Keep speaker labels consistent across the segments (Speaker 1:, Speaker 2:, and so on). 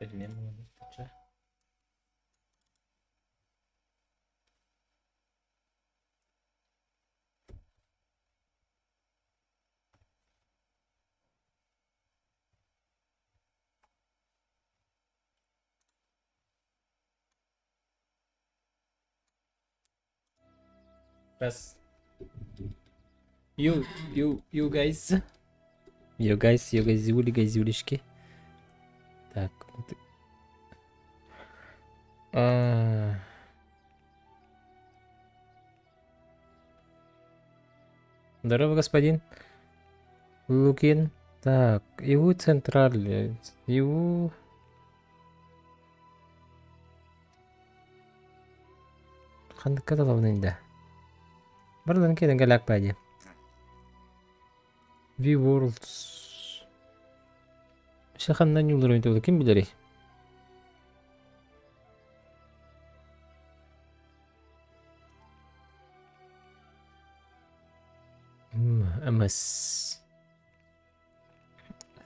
Speaker 1: Bilmiyorum bunu. Раз. You guys. You guys, зюли, газюлишки. Так. Здорово, господин. Лукин. Так, его центральный. Его... Хандыкка талабынында. Бардан келен галак пади. V-Worlds. Шаханнан юлдыр ойнтуылы ким билери? Эмес.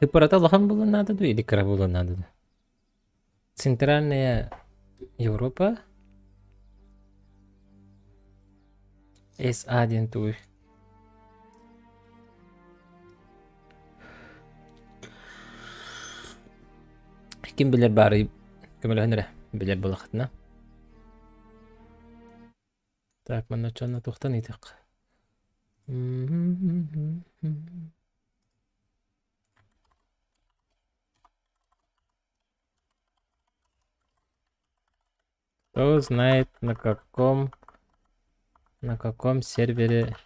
Speaker 1: Хипарата лахан было надо, или кара было надо? Центральная Европа. S1 туй. Ким билер бары? Кем билер билер булахтна? Так, мана чанна тухтан итек. Кто знает, на каком сервере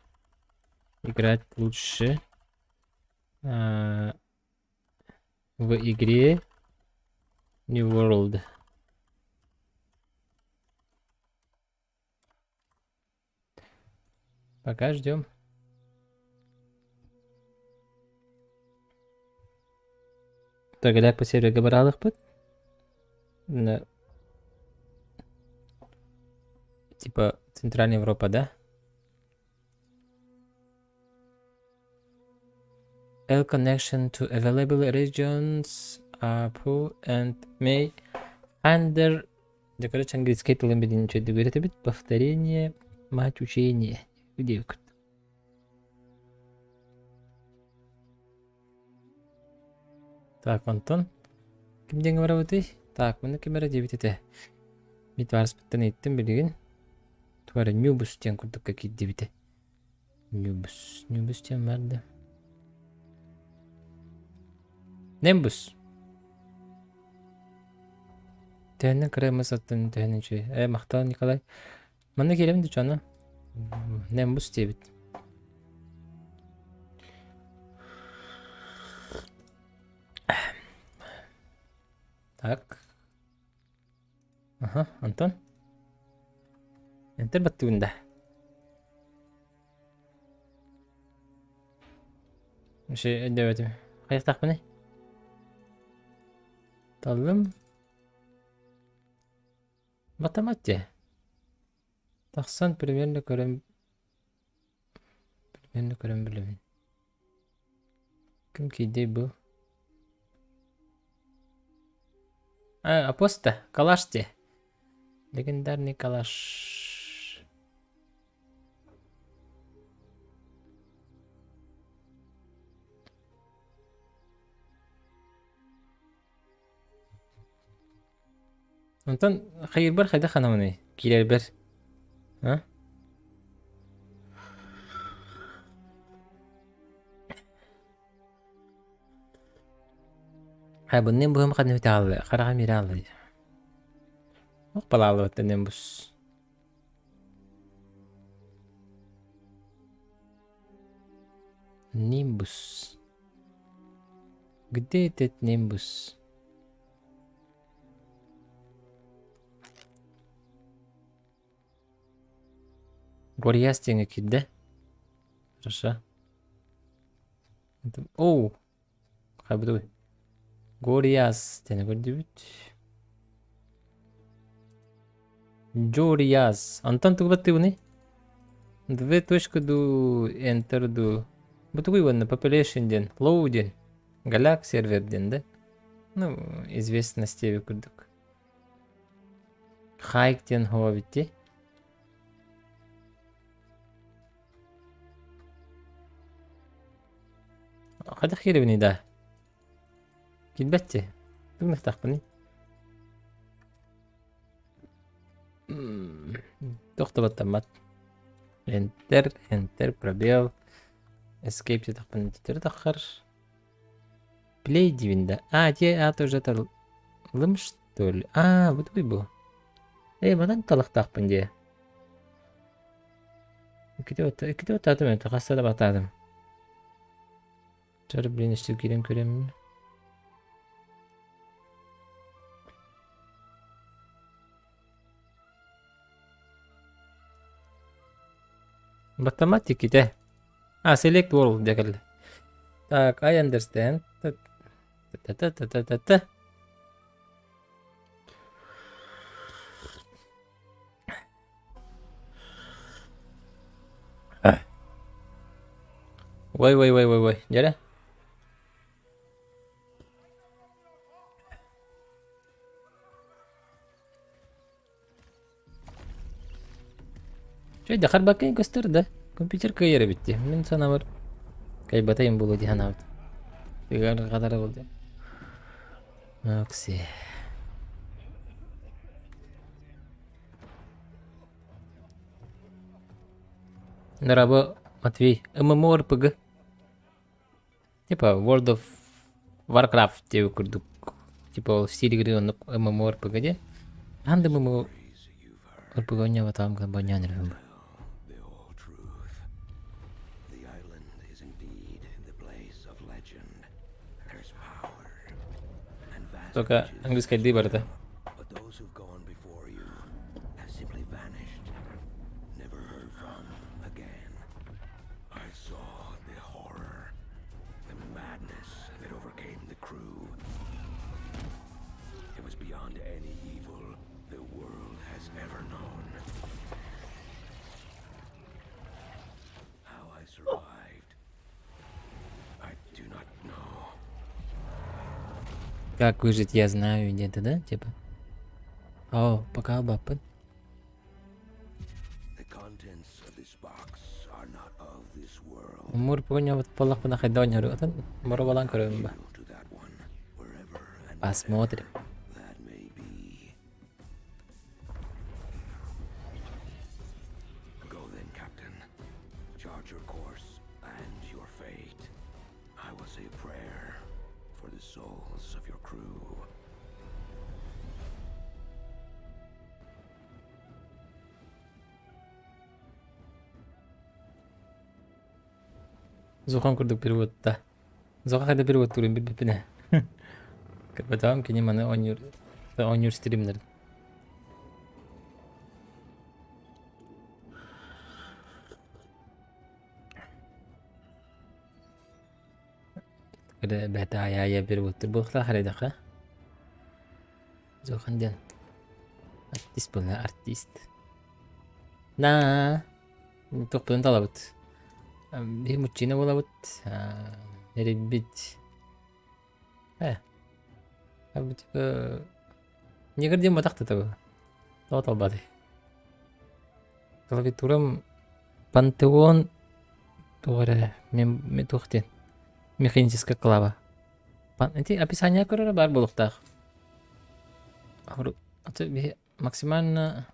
Speaker 1: играть лучше в игре New World? Пока ждем. Тогда по серверу габаралых под? Типа Центральная Европа, да? L connection to available regions Apu and May under... Да, короче, английский тулым бедин ничего не говорит, это повторение, мать учения. Где вы? Так, Антон. Кимден говорил ты? Так, мы на камере 9 это. Митварс подтянет билген. Твара Нюбус тен курдук какие 9. Нюбус тен vardı. Нембус. Тәннен кремес аттын тәннен чөй. Мақтал Николай. Мана келем де чана. Нембус дебит. Так. Ага, Антон. Enter баттыгында. Şey ödemedim. Hayır tak beni. Talım. Matematik. Taksan примерно көрем. Примерно көрем білемін. Кім кейде бұл? Апоста. Калаш де. Легендарный калаш. Антон хайыр бар хайда ханамыны. Килер бер. Ha? Ha bunun bu hem kadın vitalı. Kara miralı. Okpalalı vatan bus. Nimbus. Где этот Nimbus? Горьяс теңі кидді. Хорошо. Оу. Қай бұды ғой? Горьяс теңі көрді бүт. Джорьяс. Антон тұғы бәтті бұны? 2.do enter do. Бұты ғой бұны population ден. Low ден. Galaxy сервер ден де. Ну, известности көрдік. Хайктен хова бітті. Қадақ келі бұны да. Келбәтті. Бүгінік тақпыны. Тоқты баттамат. Enter, пробел. Escape те тақпыны тетері таққар. Play дивінде. Те тоже тарылым, что ли? Вот бұй бұл. Мадан талық тақпын де. Екіде отадым, өті қасtada батадым. Жары білін іштеу керем көремін. Математики де. Select world дегіл. Так, I understand. Та-та-та-та-та-та. Ой. Жәрі? Жайды қарбақайын көстерді. Компьютер кайыры бітті. Мен сана бар. Кайбатайын болу дейін ауды. Бегар қадары болды. Окси. Нарабы Матвей. MMORPG. Типа World of Warcraft деп көрдік. Типа в стиле игры он MMORPG де. Анда MMORPG ойнап атам компания нервім. Только английская либерта. Как выжить, я знаю, где-то, да? Типа. О, пока бапы. Умур понял, вот полах по нахай донеру. Вот он, моровалан корымба. Посмотрим. Зухан курдук переводта. Зухан кайда перевод турин бир-бирine. Кырбатам кини маны онюр стримдер. Кыда бата ая перевод тур болса харайдака. Зухан ден. Артист болна артист. На. Токпун талабыт. Bir mucina olabilir. Nerede Abi tipe не гордим матахта того. Тотал бады. Клавиатурам Пантеон тугара мен тухтен. Механическая клава. Эти описание көрөр бар болуктак. Аты максимально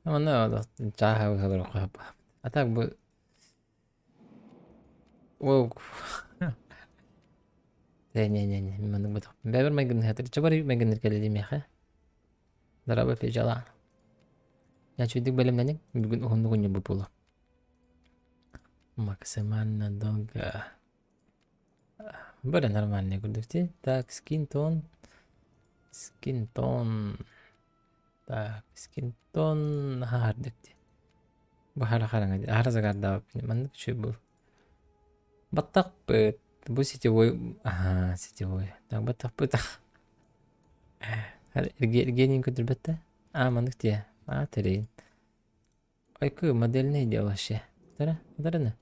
Speaker 1: Ана чаха хабар. А так бы Воу. Не, мен бұдық. Бәбір мәгін хәтір. Чабар мәгінір кәледі меха. Дарабы фе жала. Я чуйдік бәлімденің. Бүгін ұғынды күнде бұл болу. Максимально долго. Бәрі нормальный көрдікте. Так, скин-тон. Так, скин-тон. Хардікте. Бұхара қараңады. Ара загарда. Мандық шөй бұл. Баттақ бөт. Бұл сетевой. Сетевой. Так, баттақ бөт. Иргенин көтір бәтті? Мандық те. Тәрейін. Айкы модель не делал ще. Дарана.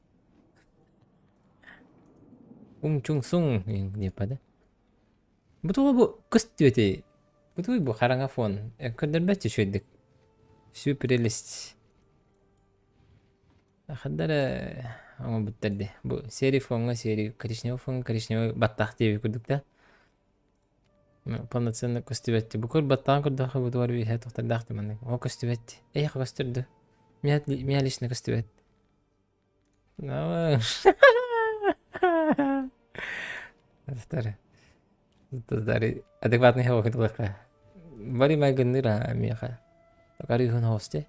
Speaker 1: Ung chung sung. Где пада? Bu kıstüveti. Bu karanga fon. Kadar bence şöyle. Sürrealist. Kadar ama bitirdi. Bu seri fonga seri Krishna battaq diye kurduk da. Полноценно костюветти. Буквально баттан курдах bu duvar bir hat tohtar daqtı mandık. O kostüvetti. Kostürdü. Mia lişne kostüvet. No. Старый. Старый. Адекватный хавок это легко. Бari май гнира миха. Такари хун хосте.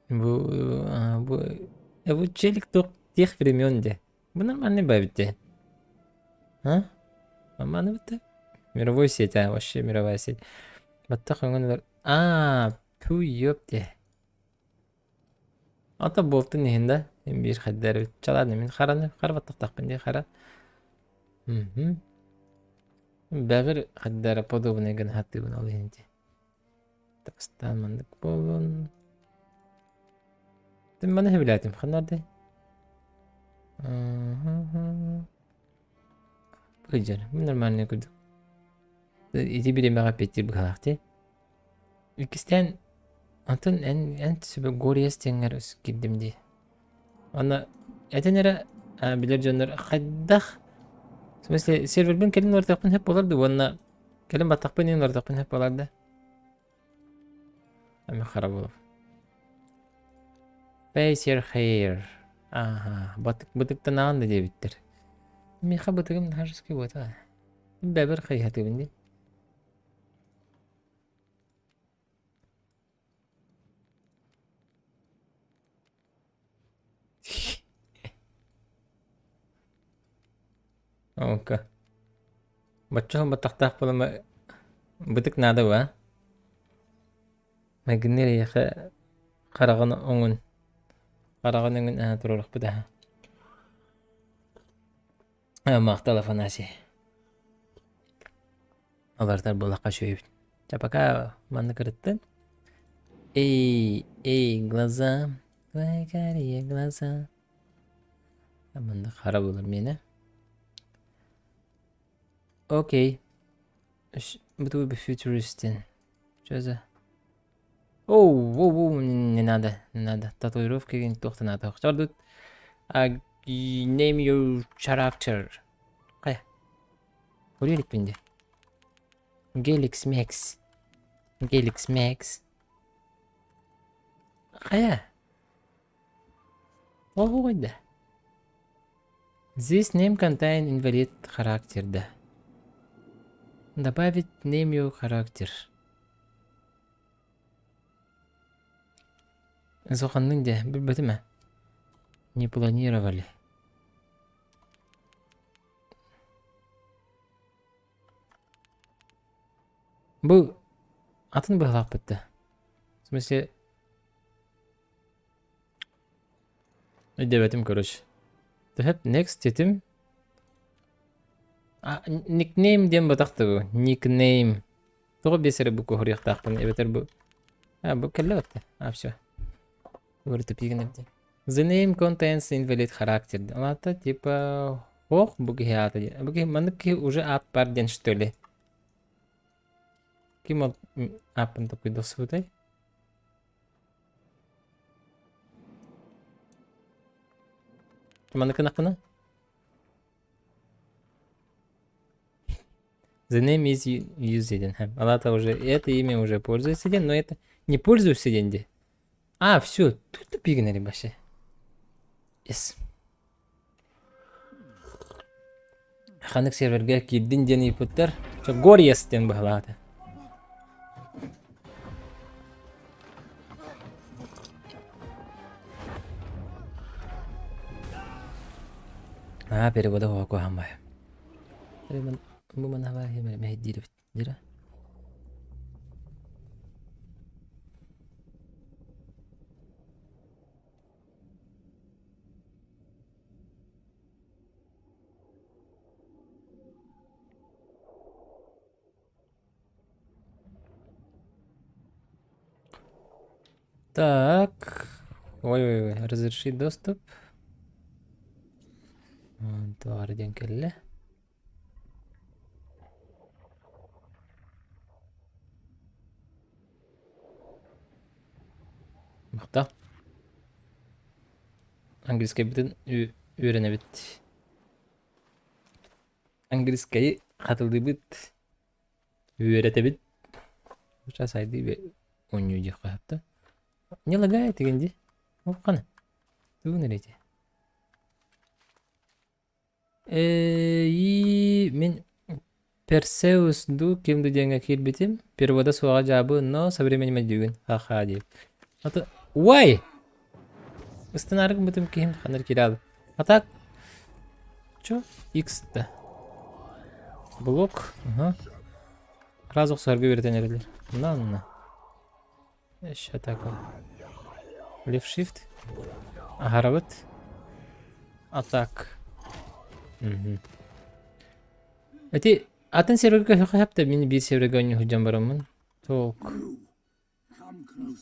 Speaker 1: Bu bu çelik tok тех времен де. Bu нормальный бабите. А? Нормально бите? Мировой сеть, вообще мировая сеть. Баттах оңонлар. Пу ёпте. Ата болтун нехинда. Bir xaddar çalardı min xarаны. Xarbattaq taqpın de xara. Бәгір xaddara подобный ген хатты bunu alayım de. Tabastan mandık bolun. Tim bana hebilatim xanardı. Bıcır. Bunlar manne kudu. İti bile meğap ettir bu kalaktı. İkisten Антон en süper Goriyas tenger girdim diye. Ana etenere bilir canlar xaddah. Mesela server ben kelim ortaqın hep olardı. Ona kelim bataqın en ortaqın hep olardı. Ama xarab olur. Face your hair. Aha, batıkta nağın da diye bittir. Miha batıkım harcız ki bu ta. Beber xayhatı bindi. Oke. Bacaan batak pala batik nada ba? Magnir ya karagan ongun. Karagan ongun turulak pa daha. Mak telefon nasi. Alartar bolak kaşıyıp. Çapaka mana kırıttın? Ey глаза. Vay kariye глаза. Aman da harap olur mene. Окей. Буду бы фьючеристин. Что за? Оу, не надо. Татуировки тоқты надо. Чардут. Name your character. Кая? Көрелік пенде. Gelix Max. Кая? Ол қойды. This name contain invalid характерді. Добавить name your характер. Зоқанның де бір бөті ме? Не планировали. Бұл атын бағылақ бітті. В смысле... Өйдебетім көріш. Тәхіп next етім. Nickname дем батақты бұл. Nickname. Тоғы бесері бұл көғырияқ тақпын. Эбетер бұл. Бұл кәлі бәтті. Все. Көрітіп еген әбді. The name contains invalid характер. Олата типа... Хоқ бұл кеге аты. Бұл кеге мандық кеге уже ат бар ден что ли. Кем ол апын тапқы досы бұтай? Мандық қынақпына? The name is used. Алата уже это имя уже пользуется, но это не пользуешься деньги. Все, тут тупик баше. Yes. Ханық серверге кирдин ден ипуттар. Goriyas ден бағылады. Перевода хоку хамбай. Bu mana var ya mehdi dira. Так. Ой, разрешить доступ. Товар ден келле. Бақта. Английский бітін үйрене бит. Английский қатылды бит. Үйрете бит. Жасайды бе ойню дей қаяпты. Не лагает дегенде? Оққаны. Түгін әрейте. Мен Персеусду кемді денге келбетім. Перевода суға жабы, но современіме дүйген. Ха-ха дейіп. Аты, уай! Үстін арығын бұтым кейім қаныр келі алып. Атак. Чо? X-ті. Блок. Разық сұрғы беретен әрелер. Мына. Эш атака. Left shift. Ағарабыт. Атак. Әте, атын серверге қаяпты, мені бір серверге өне хүджан барамын. Толк.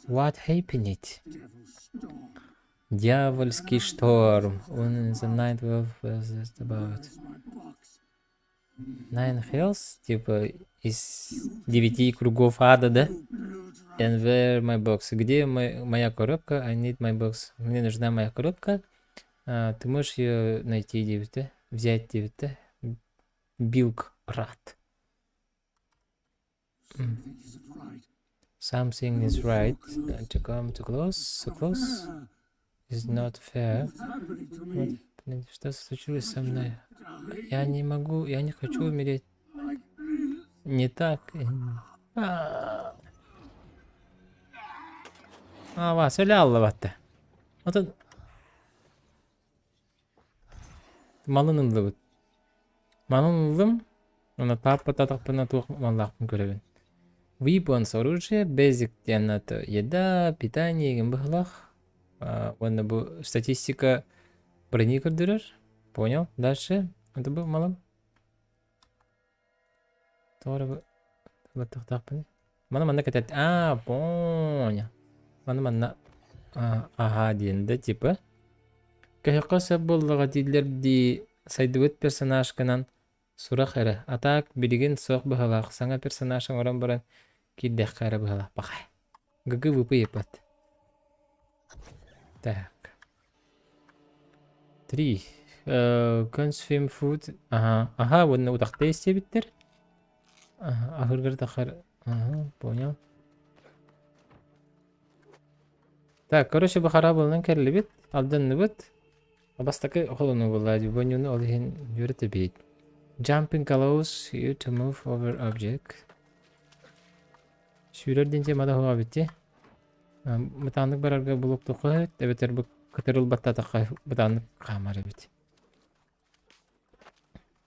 Speaker 1: What happened? Дьявольский шторм. On the night of was about. Nine hells, типа из 9 кругов ада, да? And where my box? Где моя коробка? I need my box. Мне нужна моя коробка. Ты можешь ее найти, девята? Взять, девята? Билк рад. Something is right. To come too close, so close is not fair. Что случилось со мной? Я не могу, я не хочу умереть. Не так. Söyle battı. Atın. Malınıldı bu. Малынылдым. Она таппа-татаппына туық маллақпын көребін. Weapons, оружие, basic денаты, еда, питание, еген бұғылақ. Оны бұл статистика брони көрдірер. Понял. Дальше. Это бұл малым. Тоғыры бұл тақтақпын. Мана кетеді. Понял. Мана. Аға дейінді типі. Кәйқасы болдыға дейділерді сайдығыт персонаж кынан сұрақ әрі. Атак білген соқ бұғалақ. Саңа персонажың оран баран кейдек қәрі бұғалақ. Бақай. Гүгі выпы епат. Так. 3. Consume food. Ага, оны ұтақты есте біттер. Ахырғыр тақыр. Понял. Так, короче, бұқара болынан кәрлі бет. Алданны бет. Абастакы қолыны болады. Бөнюні олығын үйреті бейт. Jumping allows you to move over object. Сүйрерден те мада хуға бетте. Бұтанлық барарға блокты қойт. Әбетер бұл кітіріл баттатаққа бұтанлық қамары бет.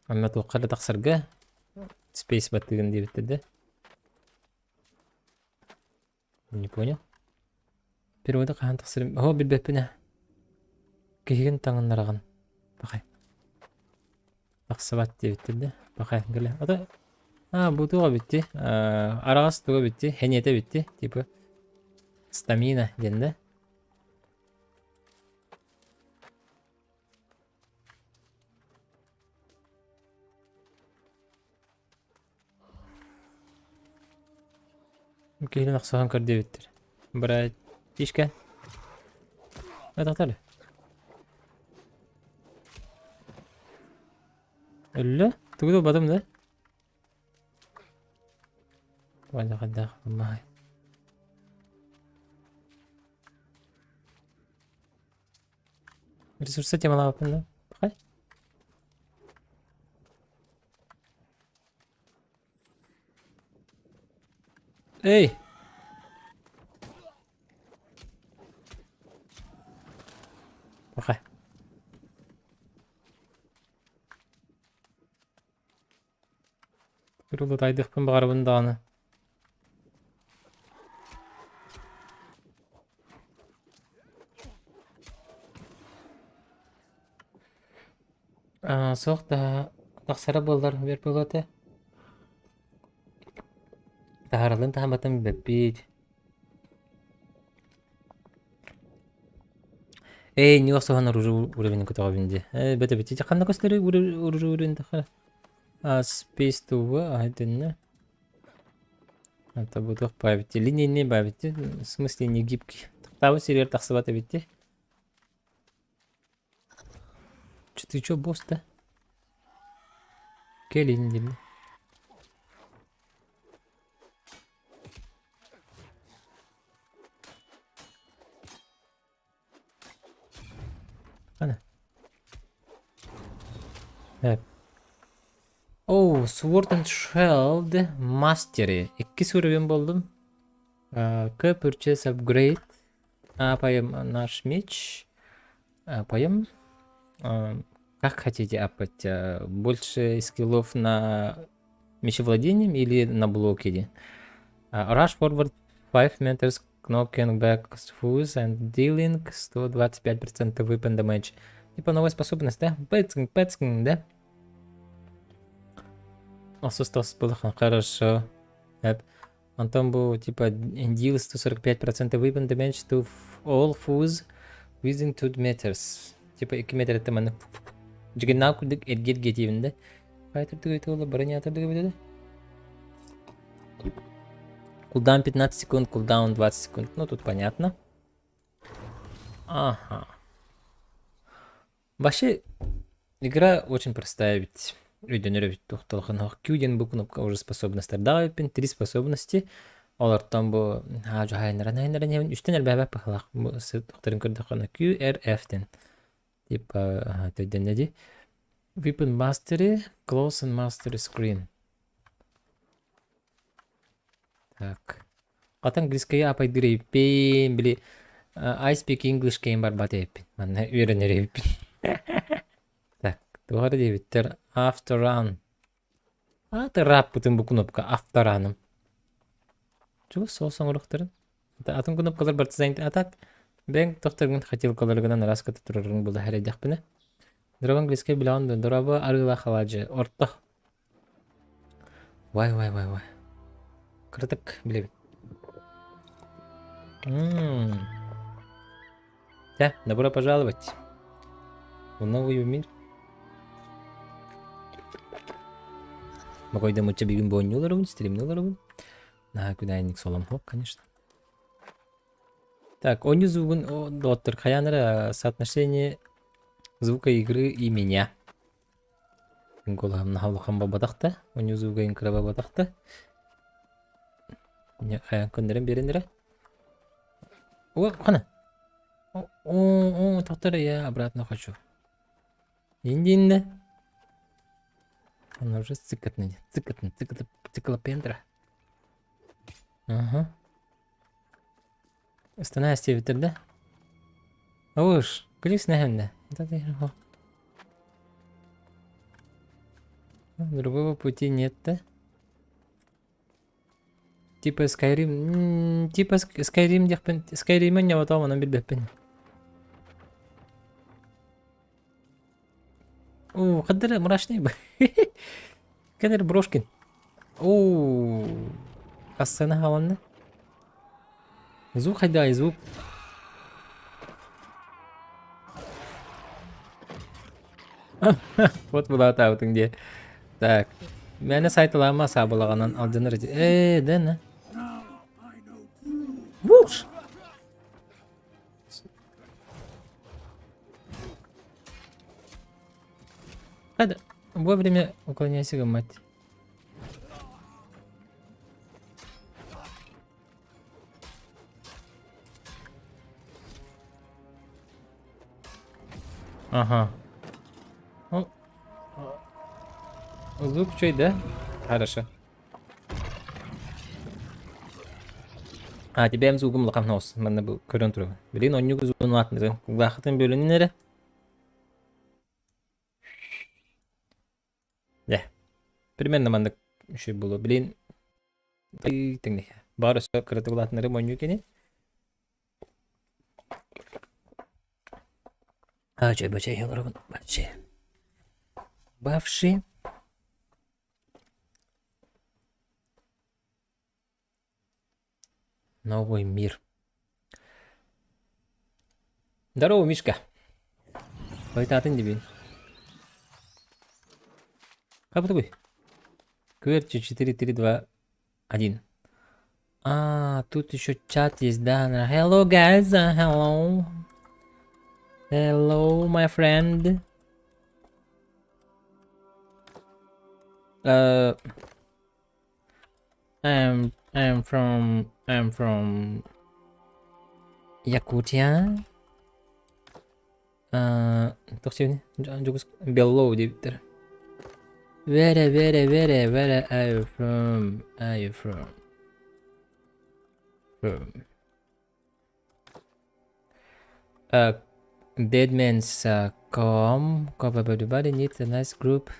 Speaker 1: Анна тоққары тақсырға спейс баттығын дебеттеді. Не понял. Переводы қаған тақсырым. О, білбеппіне. Кейген таңынлараған. Бақай. Тақсыбат дебеттеді. Бақай. Гілі. Ата. Бұтуға бітті. Арағас тұға бітті. Хенеті бітті. Типі. Стамина денді. Кейген ақсаған көр дебеттір. Бірай. Тишкен. Атақтары. Өлі? Түгіді бадым да? Валда қадда қылмай. Ресурсы темала бапын да? Бақай? Эй! Бақай. Кырылды тайдықпын бағарбын дағаны. Соқта тақсары болдар бер болады. Тағарылын тағаматын бәппейді. Не оқсаған ұружы уровень күтіға бінде. Бәті бәті қанды көстері ұружы уровень тақыры. Space туы айдынны. Это будет бавить. Линии не бавить. В смысле не гибкий. Тавы сервер тахсыбаты битти. Ты чё, босс-то? Келин дим. Ана. Oh, Sword and Shield Mastery. 2 уровень болдум. Purchase upgrade. Апаем наш меч. Апаем. Как хотите апать? Больше скиллов на мечевладением или на блокеде? Rush forward 5 meters, knocking back foes and dealing 125% weapon damage. Типа новая способность, да? Пэтскинг, да? Осустос было хорошо. Антон был типа deal 145% weapon damage to all foes within 2 meters. Типа 2 метр это мана. Жигнау кудик эргет гетивинде. Файтер дегет ола бронятор дегет. Кулдаун 15 секунд, кулдаун 20 секунд. Ну тут понятно. Ага. Вообще игра очень простая, ведь үйдөнөр бит тухталган кюден бу кнопка уже способностьтер дагы 3 способности. Олардан бу хайнаран 3 элбәбә пахлак. Бу тухтарын көрдө кана QRF-тен. Типа төдөн неди? Weapon Mastery, Close and Mastery Screen. Так. Катан английская апай дирейпен били I speak English game бар батепин. Мана үйренерепин. Так, doğru дебиттер After Run. Аты рап бүтін бұл кнопка After Run'ым. Чего сол соңырықтырын? Атын кнопкалар бар тизайн атак. Бен тоқтаргын хотелкаларгынан раскаты турарың бұл әрі дәқпіні. Дұрап английская білауын дұрабы арыла қаладжы. Орта. Вай. Кыртык білебін. Да, добро пожаловать в новый мир. Могойда муча бигин бонюларым, стримнюларым. На кудайник солом хоп, конечно. Так, он звук доктор Хаянера соотношение звука игры и меня. Голам на халухам бабадахта, он звука инкра бабадахта. Не, хаян кондерем берендера. О, хана. О, доктор, я обратно хочу. Инди. Она уже циклопендра. Ага. Остановись, ветер, да? Уж, клюсь на хенда. Другого пути нет, да? Типа Skyrim... Типа Skyrim дехпен... Skyrim не вот он билбепен. О, кадыр мрачный бы. Кадыр Брошкин. О, кассана хаванна. Звук хайдай, звук. Вот была та вот где. Так. Меня сайт лама сабалаганан алдыныр. Да. Вуш. Хада, вовремя уклоняйся, мать. Ага. О. Звук чуть, да? Хорошо. Тебе hem звуком лакам нос. Мен бу көрөн туру. Билин оннуг звугун атмызы. Вакытын бөлүнүнөрө. Да. Примерно мандык şey болу. Билин теңне. Бары сө кырытылатынары моню кени. Бачай, йолорун. Бавши. Новый мир. Здорово, Мишка. Поэтатын дебин. Как бы QRT 4-3-2-1. Тут еще чат есть, да. Hello, guys. Hello. Hello, my friend. I'm from Якутия. Тоқсен, жүгіз Беллоу дейбіттір. Where are you from? Are you from? Deadman's come. Everybody needs a nice group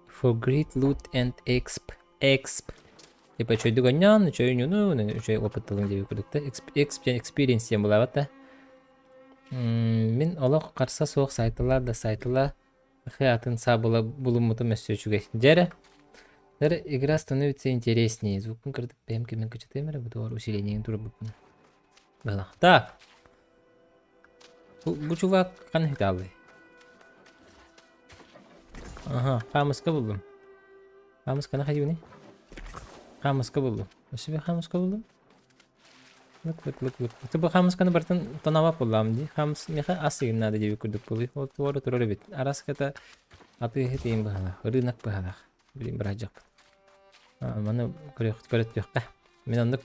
Speaker 1: for great loot and exp. Типа чой дуганян, чой нюну, чой опыттылың деп көрдікті. Experience дем болабат та. Мен олақ қарса соқ сайтыла да сайтыла хиатын сабыла булымыты мәсөчуге. Жәрі игра становится интереснее. Звукын кірдік бәмке мен күчі темірі бұтуар усилениен тұры бұпын. Бәла. Так. Бұл чувак қан хиталды. Ага, қамысқа бұлдым. Қамысқа на қадиу не? Қамысқа бұлдым. Өсібе қамысқа бұлдым? Look. Тіпі қамысқаны бартын тонавап бұлдам дей. Қамыс меха асығын нады дебі күрдік бұлды. Ол туары тұрары бет. Арасы кәті аты хетейін бұғалақ. Рынақ бұғалақ. Білейін бір ажақ бұд. Маны көрет беққа. Мен ондық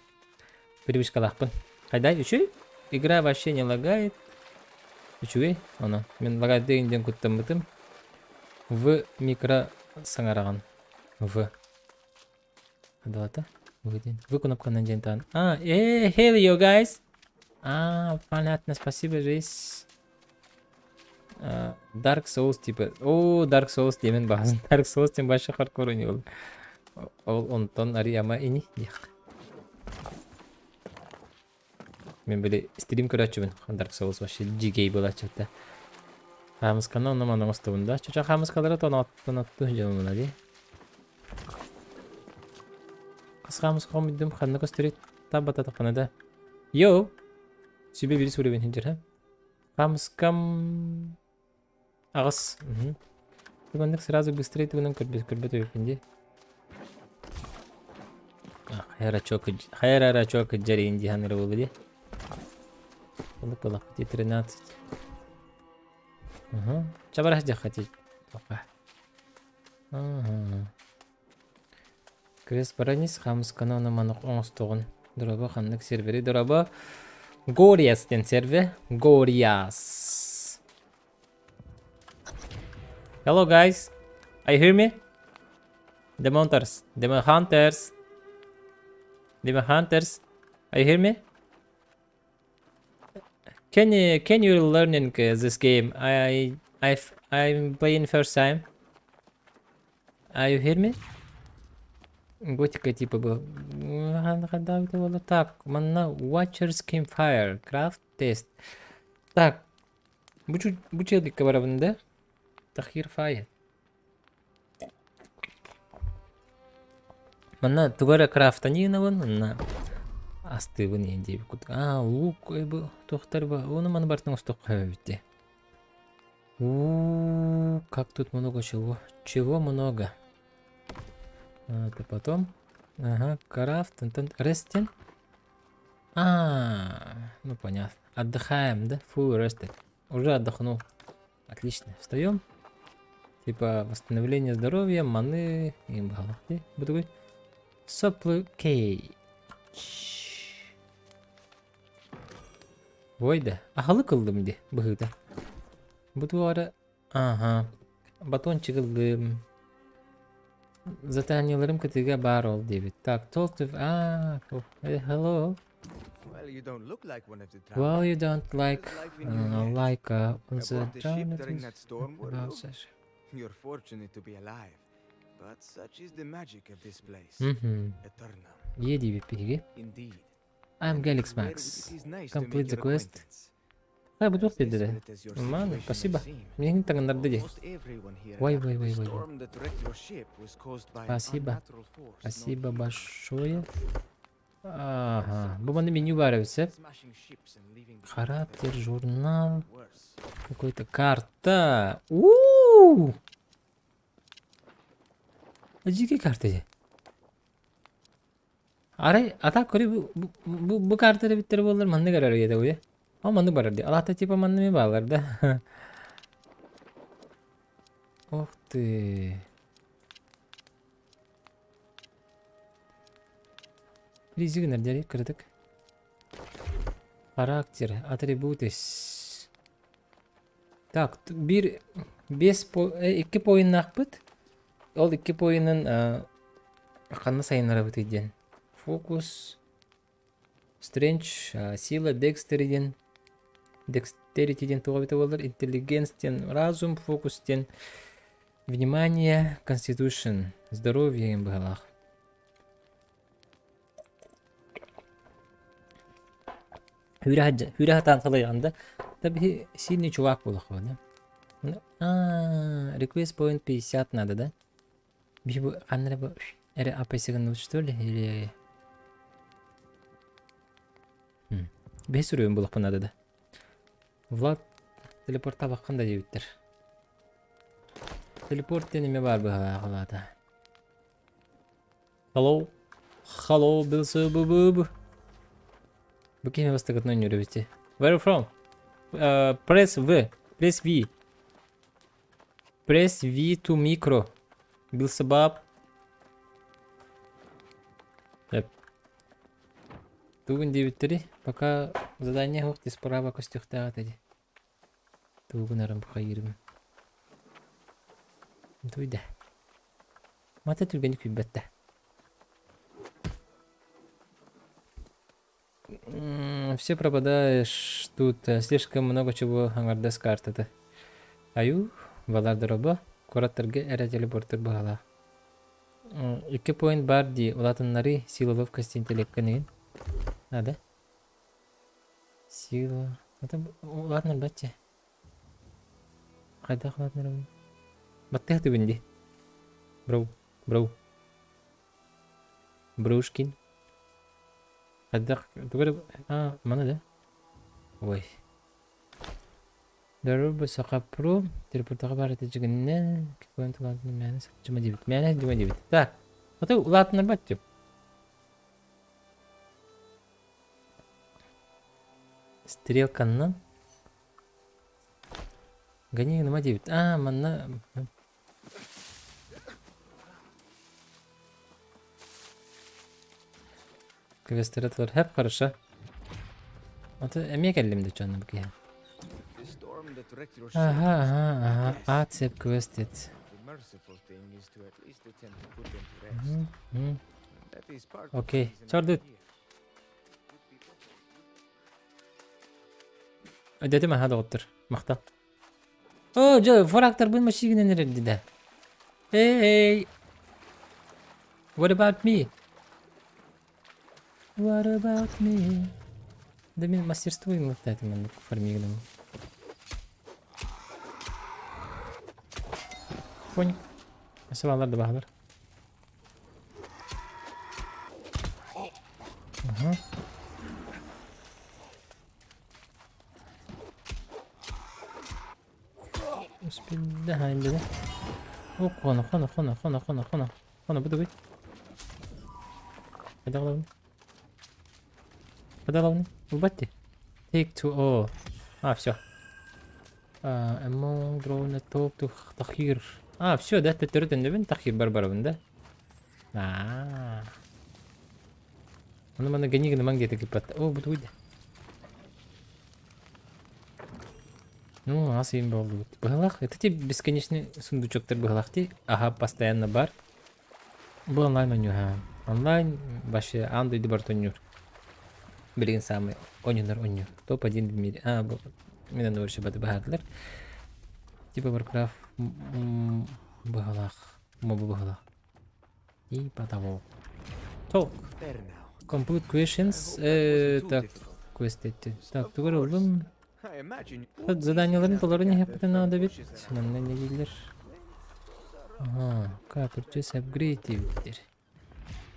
Speaker 1: привычкалақпын. Қайдай? Үші? Игра вообще не лагает. Үші? Оны. Мен лагает дегенден күттім бұтым. В микро саңараған. В. Адалата? Вы кнопкадан ден тан. Hey you guys. Понятно, спасибо, здесь. Dark Souls типа. Dark Souls демен бағасын. Dark Souls тем башы хардкор не ол. Ол онтон арияма ини. Мен біле стрим көрәтші мен. Dark Souls башы жигей бола чөтті. Қамысқаны оны маның ұстығында. Чөча қамысқалары тонатты жанымына де. Қамысқа қомидым қанны көстерет табата тақпанада. Йоу! Сүйбе бірі сөйлебен хенджер, Қамысқам... Ағыс. Тігіндік сразу быстрее тігінің көрбет өйіпінде. Хайрара чоқ жари инди ханыры болы де. Бұлық де 13. Чабараш жаққа де. Крес баранис қамысқаны оны манық оңыстығын. Дұрабы қанлық сервері. Дұрабы Гориас ден сервер. Гориас. Hello guys. Are you hear me? Demon hunters. Are you hear me? Can you learning this game? I'm playing first time. Are you hear me? Готика типа был. Так, манна Watchers Campfire. Craft Test. Так. Бучелик кабарабында. Тахир фая. Манна тугара крафта не наван. Манна асты вон енде. Лук был. Тохтар был. Оны мана бартын устук қабабитте. Как тут много чего. Чего много. Это потом. Ага, крафт, рестин. Ну понятно. Отдыхаем, да? Full rested. Уже отдохнул. Отлично. Встаем. Типа восстановление здоровья, маны и балахты. Буду Supplicate. Ой да. Ахалы кылдым де. Бұғыда. Буду ара. Ага. Батончик кылдым. Затанияларым кітіге бар ол дебет. Так, talk to... hello.
Speaker 2: Well, you don't look like one of the
Speaker 1: Well, you don't like...
Speaker 2: during that storm. You're fortunate to be alive. But such is the magic of this place. Eternal.
Speaker 1: Е дебет пиге.
Speaker 2: Indeed.
Speaker 1: I'm Galix Max. Complete the quest. Буду пиде де. Ман, спасибо. Мне не так нарды. Ой. Спасибо большое. Ага. Буманы меню барывся. Характер, журнал. Какой-то карта. Какие карты? Aray atak kori bu kartları bitti bollar mandı karar yedi o ya. Ama mandı barar diye. Allah da tipa mandı mı bağlar da. Oh de. Rizik nerede kırdık. Karakter, atributes. Так, bir 2 poin nakbıt. Ol 2 poin'ın kanı sayınlara bitirdin. Focus, strength, sila, dexterity'den tuğabita olur, intelligence, разум, focus, внимание, constitution, здоровье им было. Hüre hatan kalayanda tabii сильный чувак был ходя. Request point 50 надо, да? Bu kanlara bu ere apesigan что ли или Бес сürüyorum bu lafın adı da. Vlad teleporta bakanda diyettir. Teleport deneme var bu halada. Hello. Hello Beelzebub. Bu kime bastık oynuyor bitti. Where from? Press V. Press V. Press V to micro. Beelzebub. Yep. Тугун дебиттери, пока задание хохти справа костюхта атади. Тугунарым хайырым. Туйда. Мата түргенди күббетте. Все пропадаешь, тут слишком много чего аңарда с карты. Аю, валар дроба, кураттарга эре телепортер бахала. 2 point бар ди, улатыннары сила ловкости интеллектка. Надо. Сила. Это ладно, батя. Хайда ладно. Батя ты винди. Броу. Броушкин. Хайда. Ты говоришь, mana да? Ой. Даруба сакапру. Телепортага бар этичигинен. Кипоинт ладно, мәне сакчыма дебит. Мәне дима дебит. Так. Это ладно, батя. Стрелканнан гони нема дебит. Манна квестерет var hep karışa. Ata emek elimde canım bu ya. Aha. Accept quested. Okey. Çardı. Ödedim hadi otur. Makta. Jo, foraktır bu maşine nerede de? Hey. What about me? What about me? Demin мастерство ему кстати ben формированным. Понял. Sıvalar da bağlar. Aha. Bismillah haydi. Oh Kona bu da bir. Hadi alalım. Убати. Take to all. Все. Among drone top to تخيير. Все, да, ты третий дебин تخيير барбарабын, да? Оны мана генигін ман кеті кепатты. Бұд өйді. Ну, аз им болды. Бұғалақ, это те бесконечный сундучоктар бұғалақ те. Ага, постоянно бар. Бұл онлайн ойню, онлайн башы андойды бар ойнюр. Білген самый ойнюлар ойню. Топ-1 в мире. Бұл менен өрші бады бағадылар. Типа Warcraft бұғалақ. Мобы бұғалақ. И потолок. Talk. Complete questions. Так, квестеті. Так, тугар олым. Заданияларын толарын ехпетін надо бит. Сынамна не дейділер. Purchase upgrade дейділер.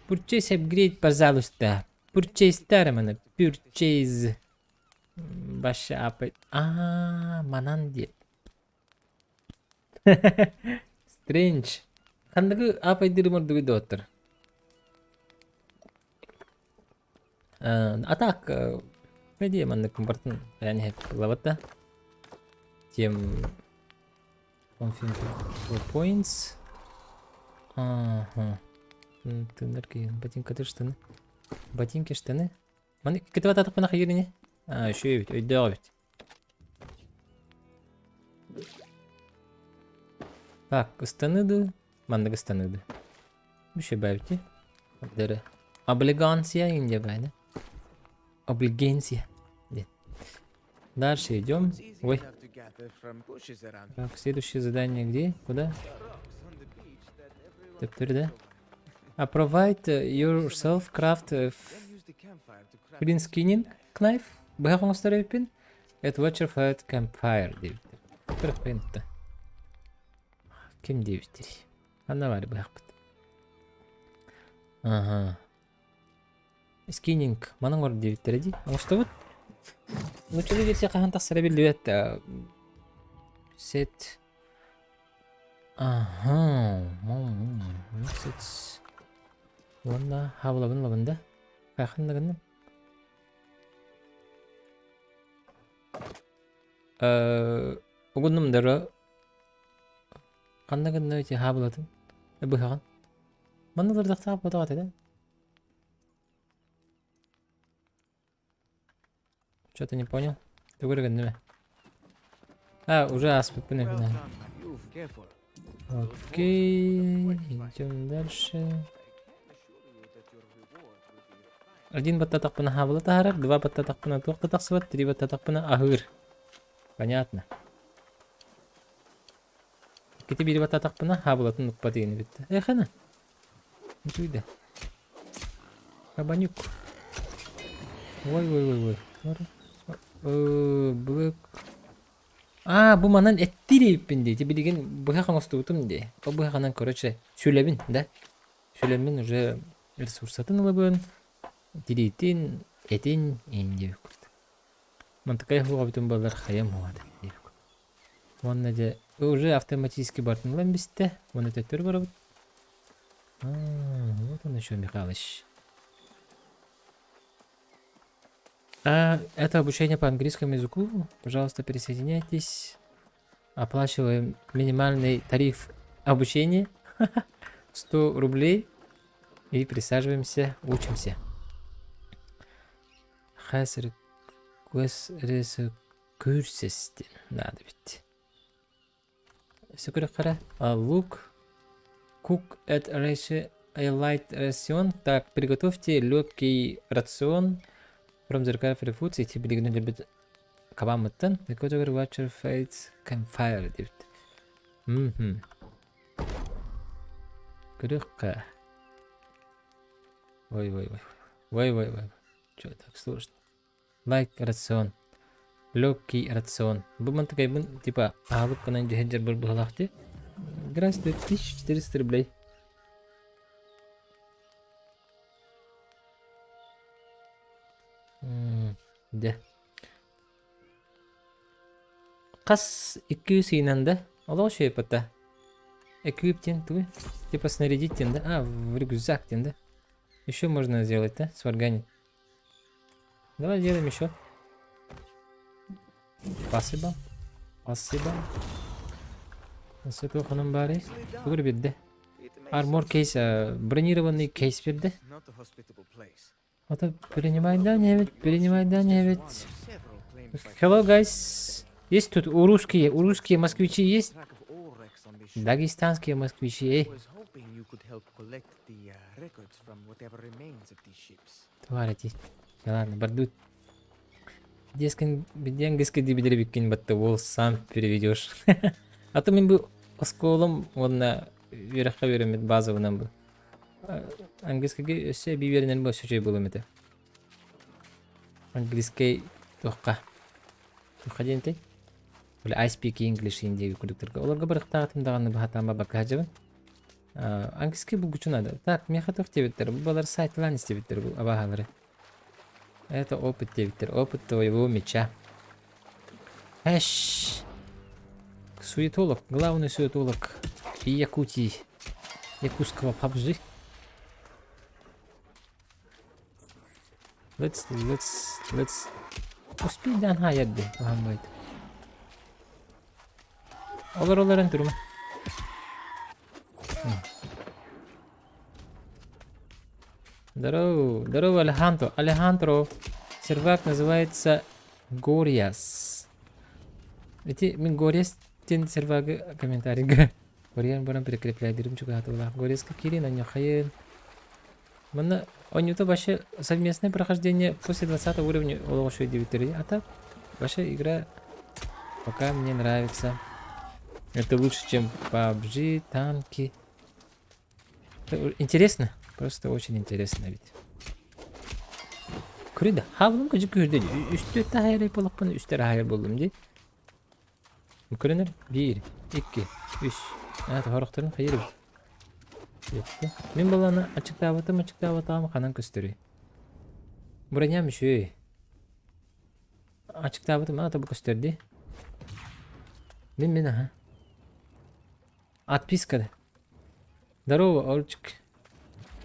Speaker 1: Purchase upgrade, пожалуйста. Purchase тараманы. Purchase. Башы апай. Манан дейд. Strange. Қандығы апай дырымырды өйді отыр. А так, по идее, манда комфортно. Я не лавата. Тем... Confirm points. Ага. Тынырки, ботинка ты штаны. Ботинки, штаны. Маны, кетіп ататық бұнақ еріне? Үші өйт, өйді өйт. Так, станыды. Мандық станыды. Үші бәйті. Дәрі. Облигансия инде бәйді. Облигенция. Дальше идем.
Speaker 2: It's easy
Speaker 1: Ой.
Speaker 2: enough to gather from bushes around here.
Speaker 1: Так, следующее задание где? Куда?
Speaker 2: There are rocks on the beach that everyone
Speaker 1: Теперь, да?
Speaker 2: over.
Speaker 1: Provide yourself craft
Speaker 2: Then use the campfire to craft
Speaker 1: green
Speaker 2: a
Speaker 1: skinning knife. Бұғақ оңыстар өппен. At watcher fight campfire дейбіттер. Бірік пейнтті. Кем дейбіттер? Ана бар бұғақ бұд. Ага. Скининг. Маның бар дейбіттер әді. Оңысты бұд? Лучшылы версия қаған тақсыра білді бәтті. Set. Ага. Set. Онда хабылабын. Қақындығынным. Оғынымдары қандығында өте хабыладым. Бұғаған. Мандылар дақтағы бұдағат еді. Что-то не понял. Ты вырыган, уже аспект.
Speaker 2: well done, You've careful.
Speaker 1: Окей. Идем дальше.
Speaker 2: I can assure you that your reward will be high.
Speaker 1: Один батта тақпына хабылы тағарар, два батта тақпына тоқты тақсыбат, три батта тақпына ахыр. Понятно. Кеті бері батта тақпына хабылатын ұқпа дегені бітті. Қана. Нетуйда. Кабанюк. Ой. Бұлық. Бұл манан әттірейіппін де. Те білеген бұғақын осты ұтым де. Ол бұғақынан көрәтші сөйлебін, да? Сөйлемін уже ресурсатын ұлыбын. Дилейтин, этин, инде күрді. Мантықай хуға бүтін балар қаям хуғады. Онна де уже автоматически бартын ұлан бісті. Оны төттер бар бұд. Вот он еще, Михалыч. Это обучение по английскому языку. Пожалуйста, присоединяйтесь. Оплачиваем минимальный тариф обучения. 100 рублей. И присаживаемся, учимся. Хәзір көз көрсесті. Надо бітті. Сөкірі қара. Look. Cook at a light ration. Так, приготовьте легкий рацион. From the recovery foods. Эти білігіні любит кабамыттан. The category watcher fights campfire дейбіті. Крюхка. Ой. Чё так сложно? Like рацион. Легкий рацион. Бұл мантықай бұн, типа, ағылып қанан жехеджер бір бұғалақты. Грас 2400 рублей. Да. Қас 200 инанда. Олау шей пата. Эквиптен, туй. Типа снарядить тенда. В рюкзак тенда. Еще можно сделать, да? Сварганить. Давай сделаем еще. Спасибо. Насыпал ханым бары. Бүгір берді.
Speaker 2: It makes
Speaker 1: Армор кейс, бронированный кейс берді.
Speaker 2: not a hospitable place.
Speaker 1: Это перенимай дание ведь.
Speaker 2: Several claims by
Speaker 1: Hello, guys. Есть тут русские москвичи есть?
Speaker 2: track of all wrecks on this ship.
Speaker 1: Дагестанские москвичи,
Speaker 2: I was hoping you could help collect the records from whatever remains of these ships.
Speaker 1: Тварите. Ладно, бардут. Деньги дебидери бикин батты, ол сам переведешь. А то мен бы осколом онна верхқа беремет базовынан бы. Английскийге өссе биверінен бы сөчей болым еді. Английский тоққа. Тоққа дейінті? Оле I speak English ендегі күліктерге. Оларға бір ықтағатымдағаны бұхатанба баққа жабын. Английский бұл күчін ады. Так, меха тоқ дебеттер. Бұл балар сайтлан істебеттер бұл абағалары. Это опыт дебеттер. Опыт твоего меча. Эш! Суетолог. Главный суетолог Якутии. Якутского PUBG. Let's Uspilden hayırdı. Muhammed. Olur durma. Здорово, Алехандро. Алехандро. Сервак называется Гориас. Эти мен Гориас тен сервагы комментарийга. Гориан баран прикрепляйдырым чуга атыла. Гориаска кирин аньо хайын. Мана онюта ваше совместное прохождение после 20 уровня улучшает 9. А так, ваша игра пока мне нравится. Это лучше, чем PUBG, танки. Это интересно. Просто очень интересно ведь. Курida. Havlum gıcık gördü. Üstü tahir yapılıp bunu üstü hayır buldum diye. Mükrenler 1, 2, 3. Evet horukların hayırı. Yetti. Ben balana açık davatım kanan gösteriyor. Buraya mı şu? Açık davatım bana tabi gösterdi. Ben ha. Отписка. Здорово, Олчик.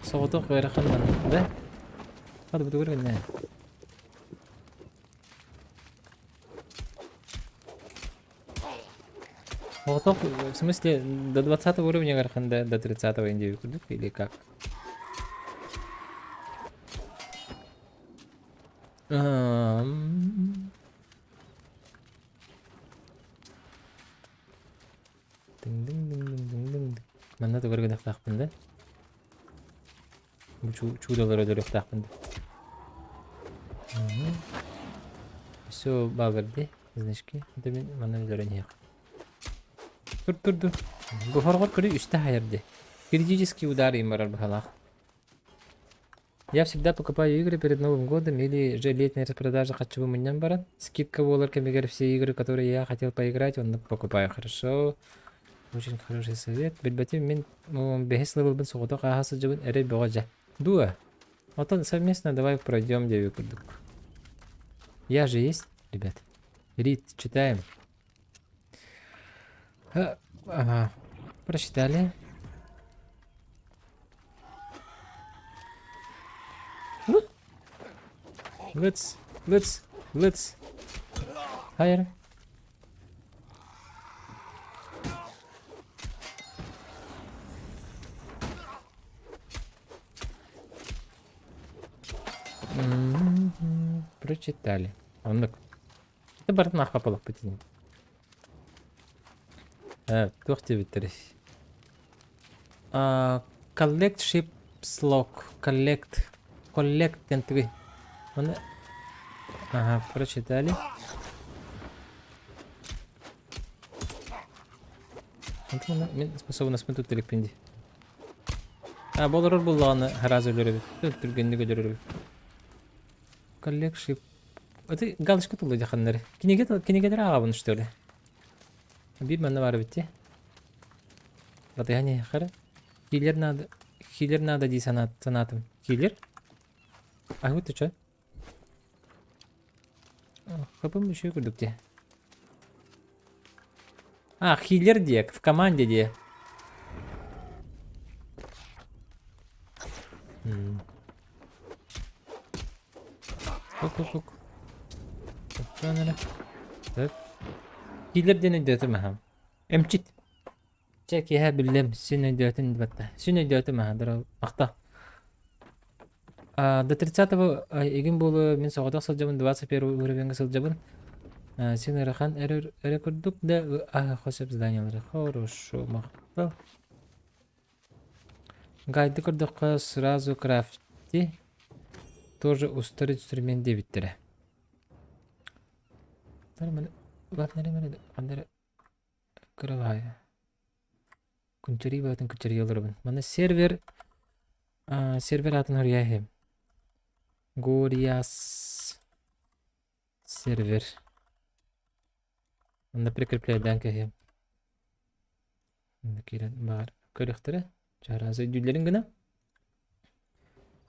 Speaker 1: Соғытық ғайрақандан, да? Хады бұды көрген, да? Соғытық, в смысле, до 20 уровня ғайрақанда, до 30 индею күрдік, или как? Мында да көрген ақтақпын да. Бұл чудалар өдір ақтақпын да. Все бағырды, значки. Это мен мана өдірін еқ. Тұр. Бұл хорғыр көрі үсті хайырды. Критический удар им барар бұхалақ. Я всегда покупаю игры перед Новым годом или же летняя распродажа хочу меня баран. Скидка в Оларкамигер, все игры, которые я хотел поиграть, он покупаю. Хорошо. Очень хороший совет. Бельбатим мен бехес левел бен сугото кахасы жабын эре богажа. Дуа. Вот совместно давай пройдем девикурдук. Я же есть, ребят. Рид, читаем. Ага. Прочитали. Let's. Higher. Прочитали. Ондық. Это бартын аққа палық бітейін. Тоқты біттіріш. Collect ship's log. Collect тентігі. Оны... Ага, прочитали. Мен способность мы тут телепенди. Болырыр болғаны хараз өлері бі. Түргенді көдері бі. Collect ship. Это галочка тулы жақанлары. Кенегедер ағабын что ли? Bir bende var bitti. Batı hani xara. Healer nada di sanatım. Healer? Ah bu tuçu. Kapım bir şey kurduk diye. Healer diye. В команде diye. Kuk. Healer dene diyortum ha. Emçit. Çek ya bildim. Seni diyortum batta. Seni diyortum ha. Dara akta. До 30-го егін болу мен соғадақ сылжабын 21 уровенге сылжабын. Сені рахан әрі көрдік да қосып зданиялары. Хорошо, мақтал. Гайды көрдік сразу крафти. Тоже устарить инструменте биттері. Бak nereye andere kırılıyor. Kunçeri batın kunçeri yollarım. Bana server atın oraya hem. Gorias server. Bana prikrepleyden ki hem. Kira var. Körüktüre. Çarazı düdlerin gına.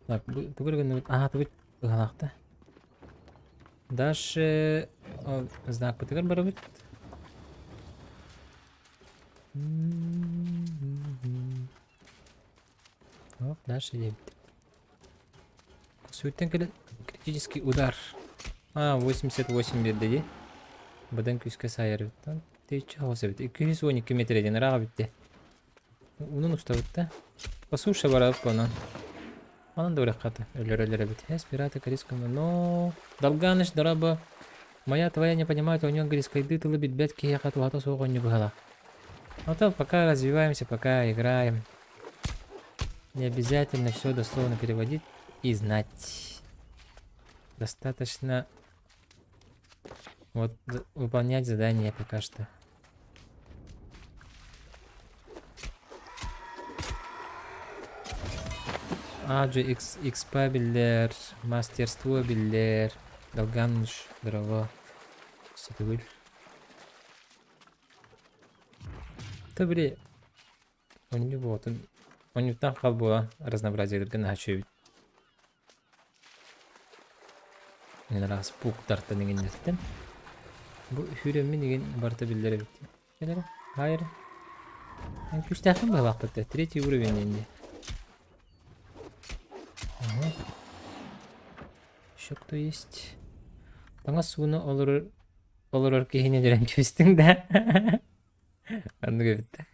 Speaker 1: Bak bu görgün. Aha bu halakta. Дальше знак потигар барабит. Дальше ебит. Суеттен келе Критический удар. 88 берді. Бұдан күске сайыр біттен. Тейчі хосы бітті. 212 метрден раға бітті. Унун уста бітті. Посуша барабы бұны. Анан да ұрақ қаты. Өлер бітті. Эспираты корейскому. Но... Долганыш дарабы. Моя твоя не понимает, у него корейской дытылы бит бетки я хату хату соғын не бігала. Вот так пока развиваемся, пока играем. Не обязательно все дословно переводить и знать. Достаточно вот выполнять задания пока что. Аджи XP билер, мастерство билер, долганыш, дрова. Сетугуль. Табри. У него вот он там халбуа разнообразие гына хачу. Мен раз пук тарта деген нерсен. Бу хүрөмү деген барта билдере бит. Келер. Хайыр. Мен күчтәхим бар вакытта. Третий уровень инде. Ага. Еще кто есть? Таңа суны олор кейіне жүрен көстің да. Анны көбітті.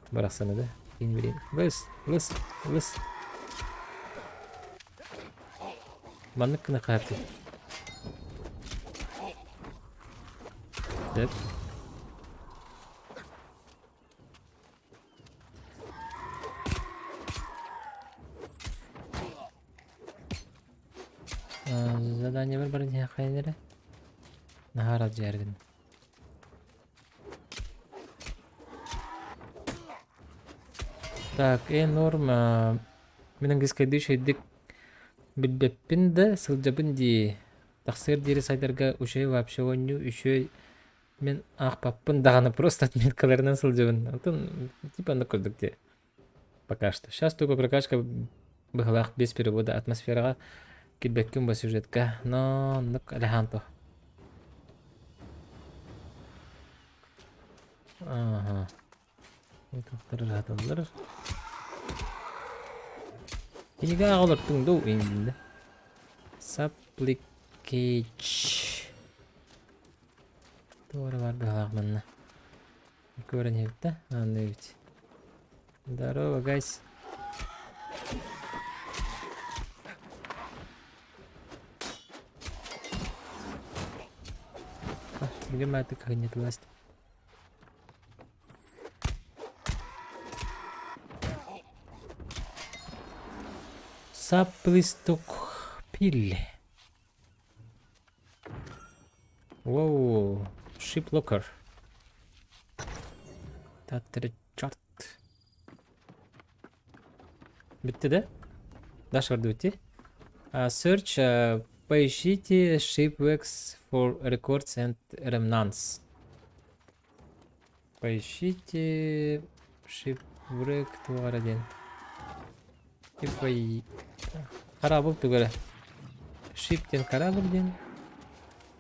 Speaker 1: Барақсаны да. Кейін берейін. Лыс. Маннық кіні қағапты. Деп. Задание бар не қайнері. Нахарат жердім. Так, норма. Мен английскайды шейдік білбеппін да сылжабын де. Тақсыр дері сайдарға үшей вообще ойну үшей мен ақпаппын дағаны просто отметкаларынан сылжабын. Алтын типа аны көрдік де. Пока что. Сейчас только прокачка бұғылақ без перевода атмосфераға килбеккін ба сюжетка. Но нұқ әліханто. Ага. Тоқтары жатылдыр. Кенеге ағылырттың доу еңділді. Сапликейдж. Туары бар бұғылақ мұнна. Көрін ебітті. Анды ебіт. Здорово, гайс. Где маты как нет власти? Саплисток пилли. Воу, шиплокер. Татричарт. Бітті да? Даш варды өте. Search, поищите shipwrecks for records and remnants. Поищите shipwreck туғара ден. Типа корабль туғара. Ship-тен корабль ден.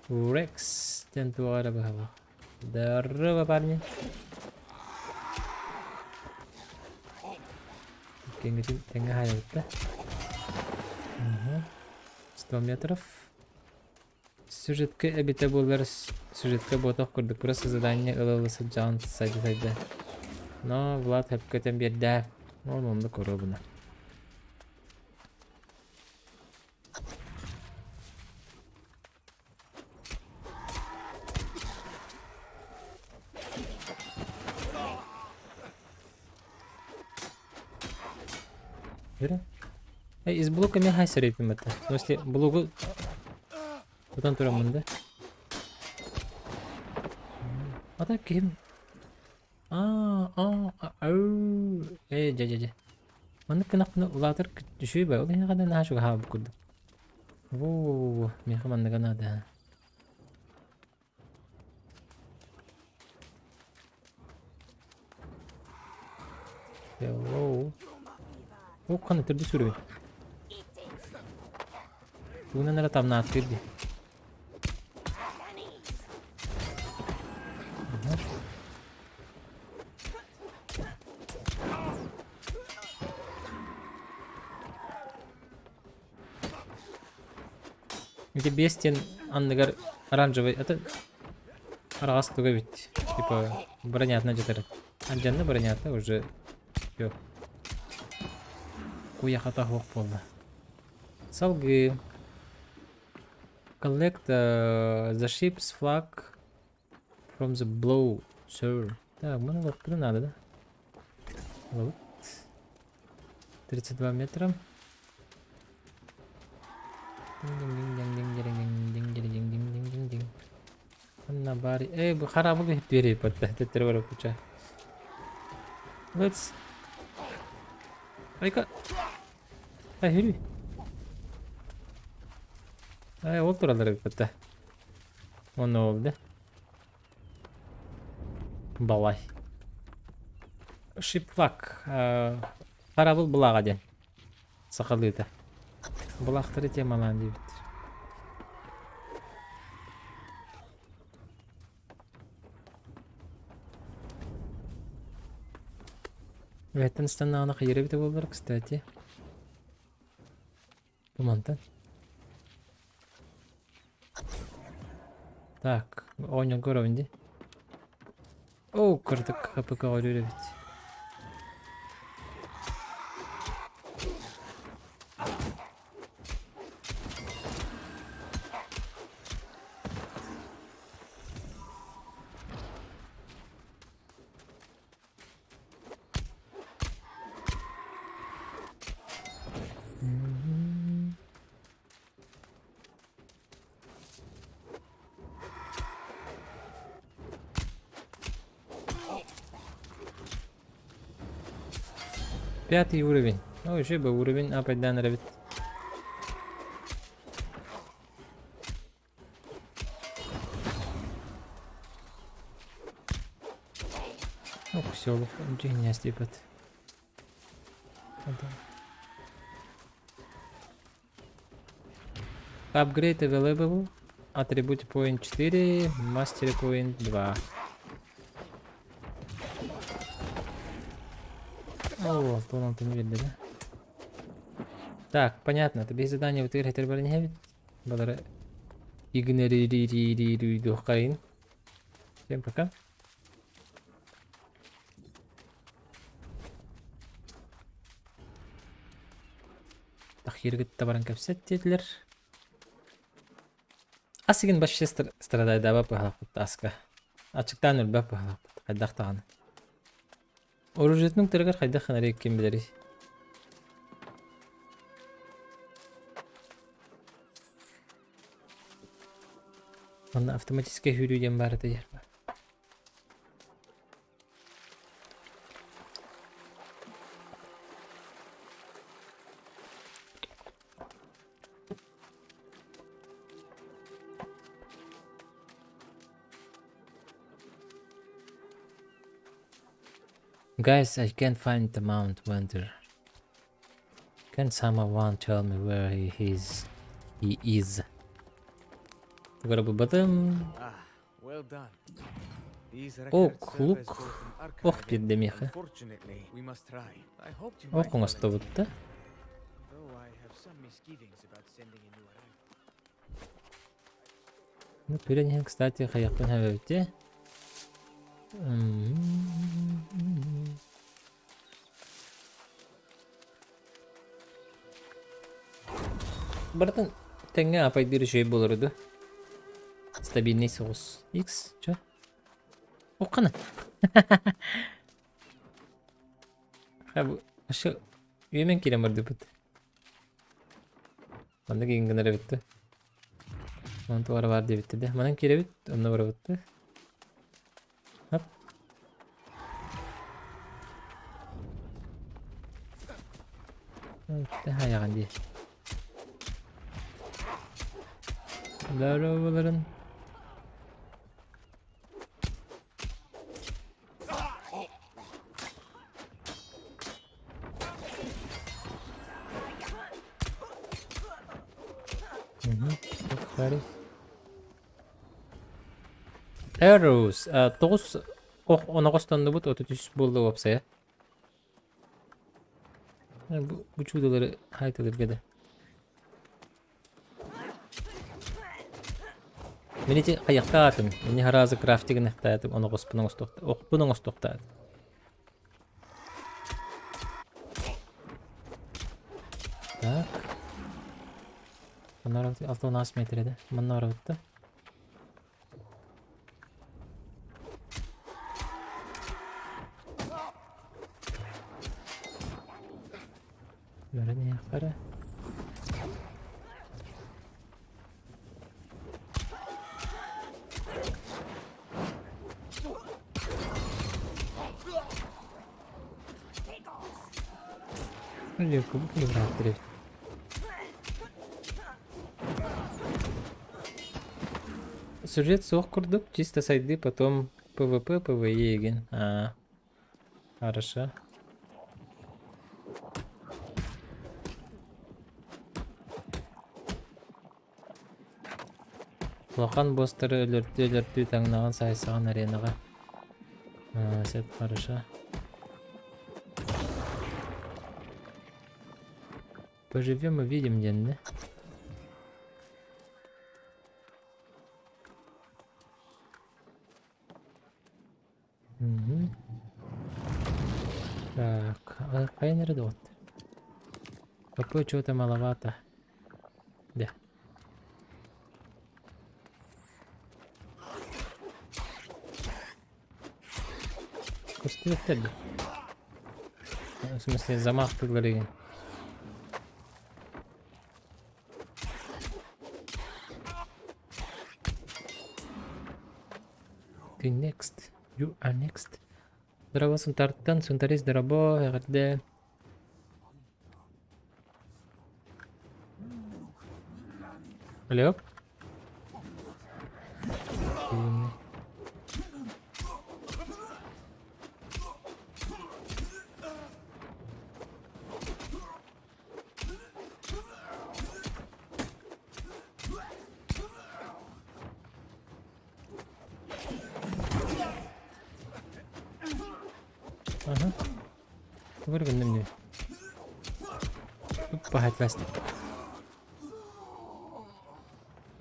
Speaker 1: Wrecks-тен туғара бұғала. Здорово, парни. Кенгетин тенге хайылды. 100 метров. Сюжетке әбіте болар. Сюжетке ботақ күрдік. Просто задание ылылысы жан сайды. Но Влад әп көтен берді. Оны көрі бұны. Жері? Из блока мен хайсыр етім бәтті. В смысле, блогы... Бұдан тұрамын да. Ата кем? Жа. Маны кынақпыны ұлатыр күші бай. Ол ең қадан ашуға хабы күрді. Воу, мен қыманды қанады. Воу. О, қаны түрді сүрі. Бүгінен әрі тамна ат берді. Эти бестен андыгар оранжевый. Это аргас туга бит. Типа бронятна жатыр. Анжанны бронятна уже yok. Куя хата хук болду. Салгы. Collect the ship's flag from the blow, sir. Так, bunu вот надо, да? Вот. 32 метра. На баре. Эй, харабы гып двери подта. Тетер бар куча. Let's. Айка. Ай, хири. Ай, ол туралар подта. Оны oldu. Балай. Шипвак. Харабыл булага ден. Сакалыта. Булактыры темалан дейбит. Веттенстан ана кыйры бите болдур, кстати. Тумантан. Так, ойнон көрөбүнди. О, кырдык КПК көрүрө бит. Пятый уровень. Ну, еще бы уровень, а опять дан ребят. Ну, все, не степет. Upgrade available. Атрибут point 4, master point 2. О, таланты не видно, да? Так, понятно. Тебе задание в игре тербар не хевит. Балара игнориририририру кайын. Всем пока. Так, ергіт табаран кәпсет деділер. Асыгын башшы страдайды аба пығалақ бұтты аска. Ачықтан өлбә пығалақ бұтты. Қайдақ тағаны. Оружетнің түрігер қайдақ қанары еккен білері. Онда автоматическе хүруден бары дейір ба. Guys, I can't find the Mount Wonder. Can someone tell me where he is?
Speaker 2: Ah, well done. These records serve as
Speaker 1: look.
Speaker 2: both an
Speaker 1: Oh,
Speaker 2: archive
Speaker 1: bir
Speaker 2: and
Speaker 1: demir.
Speaker 2: unfortunately, we must try. I hoped you
Speaker 1: Oh,
Speaker 2: might
Speaker 1: con
Speaker 2: find
Speaker 1: esto
Speaker 2: it.
Speaker 1: butta.
Speaker 2: Though I have some misgivings about sending a new arrival.
Speaker 1: Ну, перенем, кстати, хаяктан хавэвте. Братан, тенге апай bir şey bulurdu. Стабильный соус. X, чё? Оқаны. Хабу, ашы үймен келем барды бит. Манда кейін генере битти. Ман туары бар деп битти де. Манан келе бит, онда бар битти. Hop. İşte hayal diye. Larabaların. Çok garip. Arrows. 9 19 tane bu 33 buldu opsaya. Bu çudaları haytadır gede. Минити аяқтаатым. Мини харазы крафтиген ихтаатым. Оны ғоспының ұстуқта. Оқпының ұстуқтаатым. Так. Bunlar 6-16 metrede. Bunlar bitti. Böyle ne yaparı? Легко не брать. Сюжет сох курдук, чисто сайды, потом ПВП, ПВЕ еген. Хорошо. Лоқан бостары өлөртүү таңнаған сайсаған аренаға. Сет хорошо. Поживем и видим, денді. Так, какая нердот? Какое что-то маловато. Да. Пустой отель. В смысле, замах предварили. Ты next. You are next. Драба сунтартан, сунтарис драбо, ягде. Алло? Ага. Вырван на мне. Пахать васт.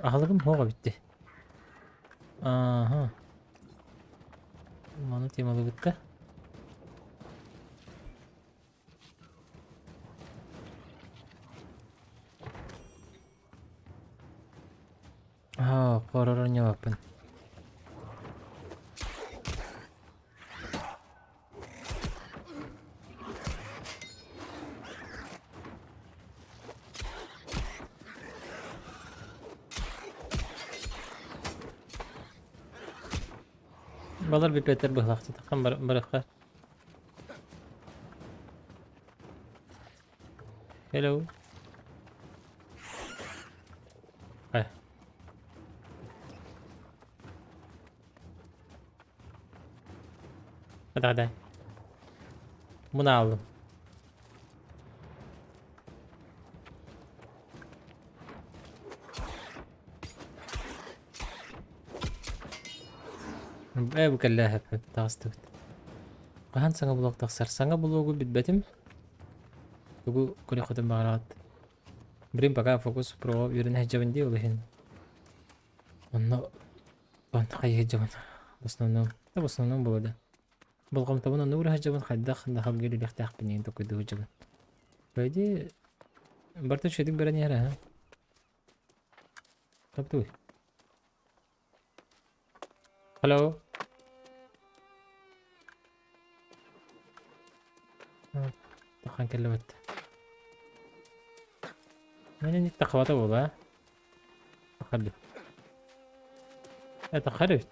Speaker 1: Ағылығым хоға бітті. Ага. Маны темалы бітті. Қорырын жауаппын. Балар bir Peter bıhlaktı takım bırakı. Hello. Ay. Hadi. Bunu aldım. Bu كلها hep tastı. Kahan sana blok taksar. Sana blogu bitbetim. Bu kule khutum barat. Birim пока fokus pro yürün hecavın değil oluşun. Onu ben hayır hecavın. В основном было да. Болгом табына нур хажабын хайдах нахал гели лихтах бинин токуду хажабын. Пойди барта чедик берани хара. Таптуй. Hello. Тахан келбет. Менин ник тахвата бола. Тахалли. Это харит.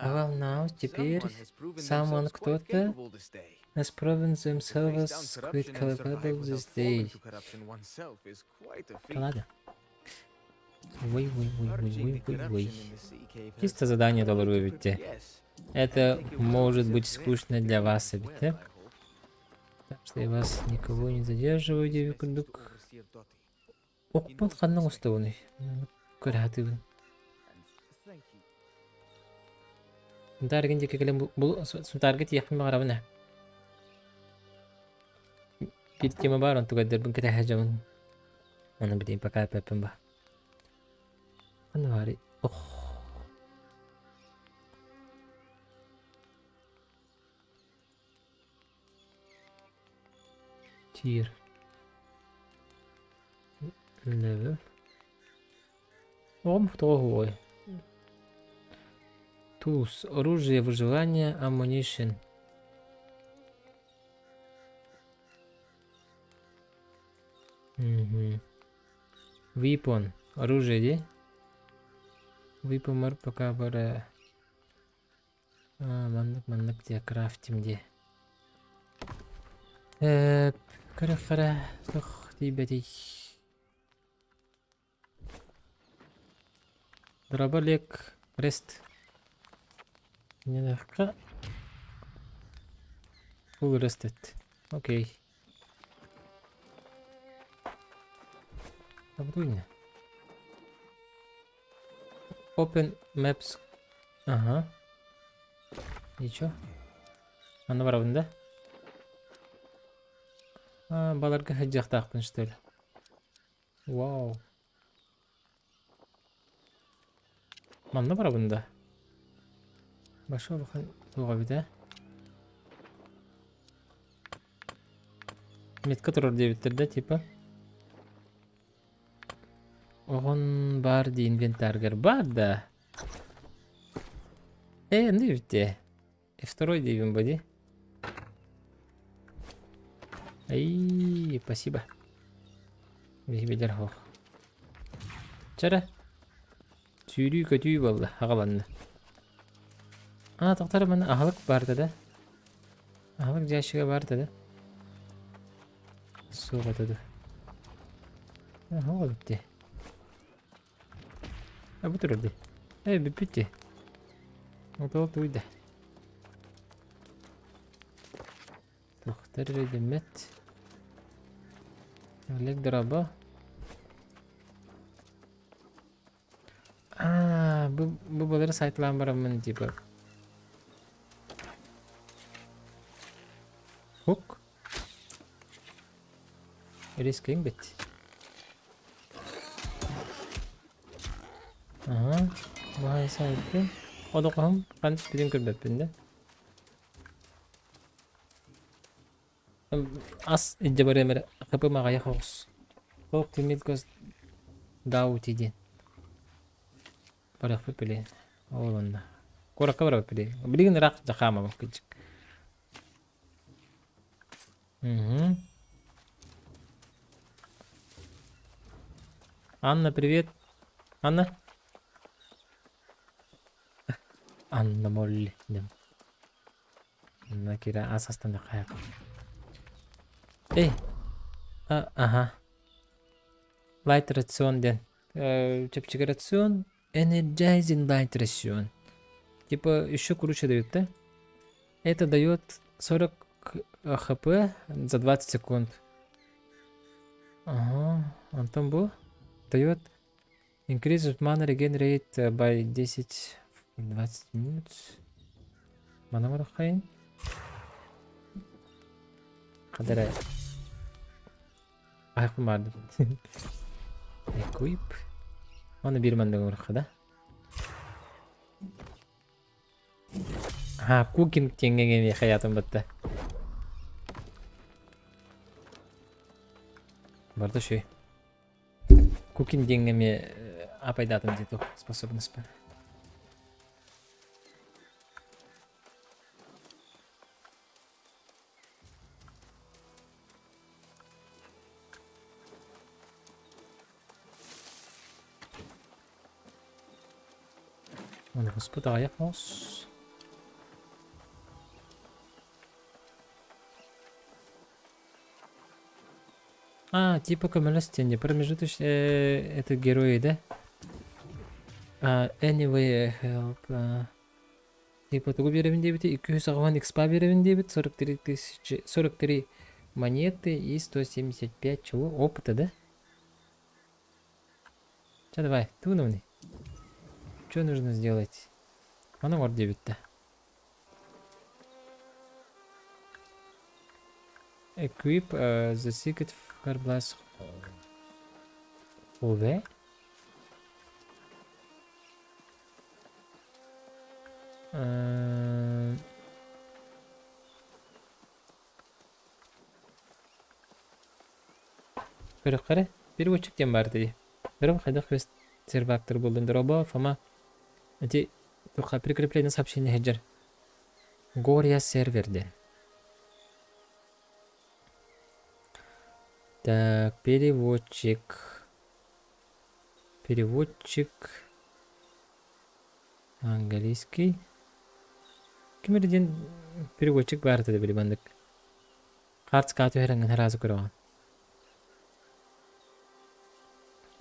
Speaker 1: Well, now, теперь someone кто-то has proven themselves quite capable this day. Ладно. Ой. Чисто задание толеруете. Это может быть скучно для вас, обидно. Так что я вас никого не задерживаю, деп күрдік.
Speaker 2: Overseer Doty.
Speaker 1: Оқпын қанның ұстауыны. Көрәтігін.
Speaker 2: Thank you.
Speaker 1: Дарген деке келем бұл сұнтарғы тияқпын мағарабына. Bir tema бар, он тугадыр бұн кәті әжамын. Оны білейін пақа әпәпін ба. Қаны бары. Ох. Тир. Level. Ом, второй. Туз. Оружие, выживание, ammunition. Weapon. Оружие, де? Weapon бар пока бары. Мандық де крафтим де. Қара. Тұқ дейбәдей. Дроболек. Рест. Не даққа. Full rested. Окей. Обдуйне. Open maps. Ага. Ничего. Аны бар абында. Баларға хәджақтақпын, что ли. Вау. Манна бар абында. Башы олықын туға биді. Метка тұрыр дебіттерді, типа. Оғын бар де инвентаргар бар да. Не бітте? Второй дейбін бәде. Ай, спасибо. Бейбелер хоқ. Чара. Сүйрүй көтүй болды, ағаланды. Тоқтары мәні ағылық барды да. Ағылық жәшіге барды да. Суға тұды. Оға бітті. Бұтыр өлді. Бітті. Оталық ұйды. Тоқтар редемет. Әлек дыраба. Бұл болары сайтлан барамын дейбі. Хук. Рискең бет. Бұғай сайтлан. Оды қағым қандыс біден көрбәппін де. Ас идде бар емір қыпы мағая қоғыз. Қоқ темел көз дау тейден. Барақ бөпілі. Олында. Қораққа бар бөпілі. Білген рақ жақама бұл күнчік. Анна, привет. Анна? Анна Молли. Анна кира асастан да қаяқ. Ага. Light рацион ден. Чепчик рацион. Energizing light рацион. Типа еще круче дают, да? Это дает 40 хп за 20 секунд. Ага. Антон был? Дает increase mana regenerate by 10 20 минут. Mana марахайн. Кадара. Аяқпын барды. Equip. Оны бір мандың ұрыққа да. Кукинг теңгенге хаятым бітті. Барды шөй. Кукинг теңгеме апайдатым дейді способность бар. Господа, аяқ мос. Типа камелостенде. Промежуточные это герои, да? Anyway, help. Типа тугу беремін дебіті, 200 ағуан экспа беремін дебіт, 43 Монеты и 175 чего? Опыта, да? Че, давай, ты умный. Что нужно сделать? Она вот 9-то. Equip the secret fireblast. Уве? Көрөккөрө переводчиктен бар дей. Дөрөм хайда квест сервактор болдун дроба, фама эти туха прикрепление сообщения хеджер. Гория серверден. Так, переводчик. Переводчик. Английский. Кимерден переводчик бар деді білі бандык. Қарт скату херанган разы көріған.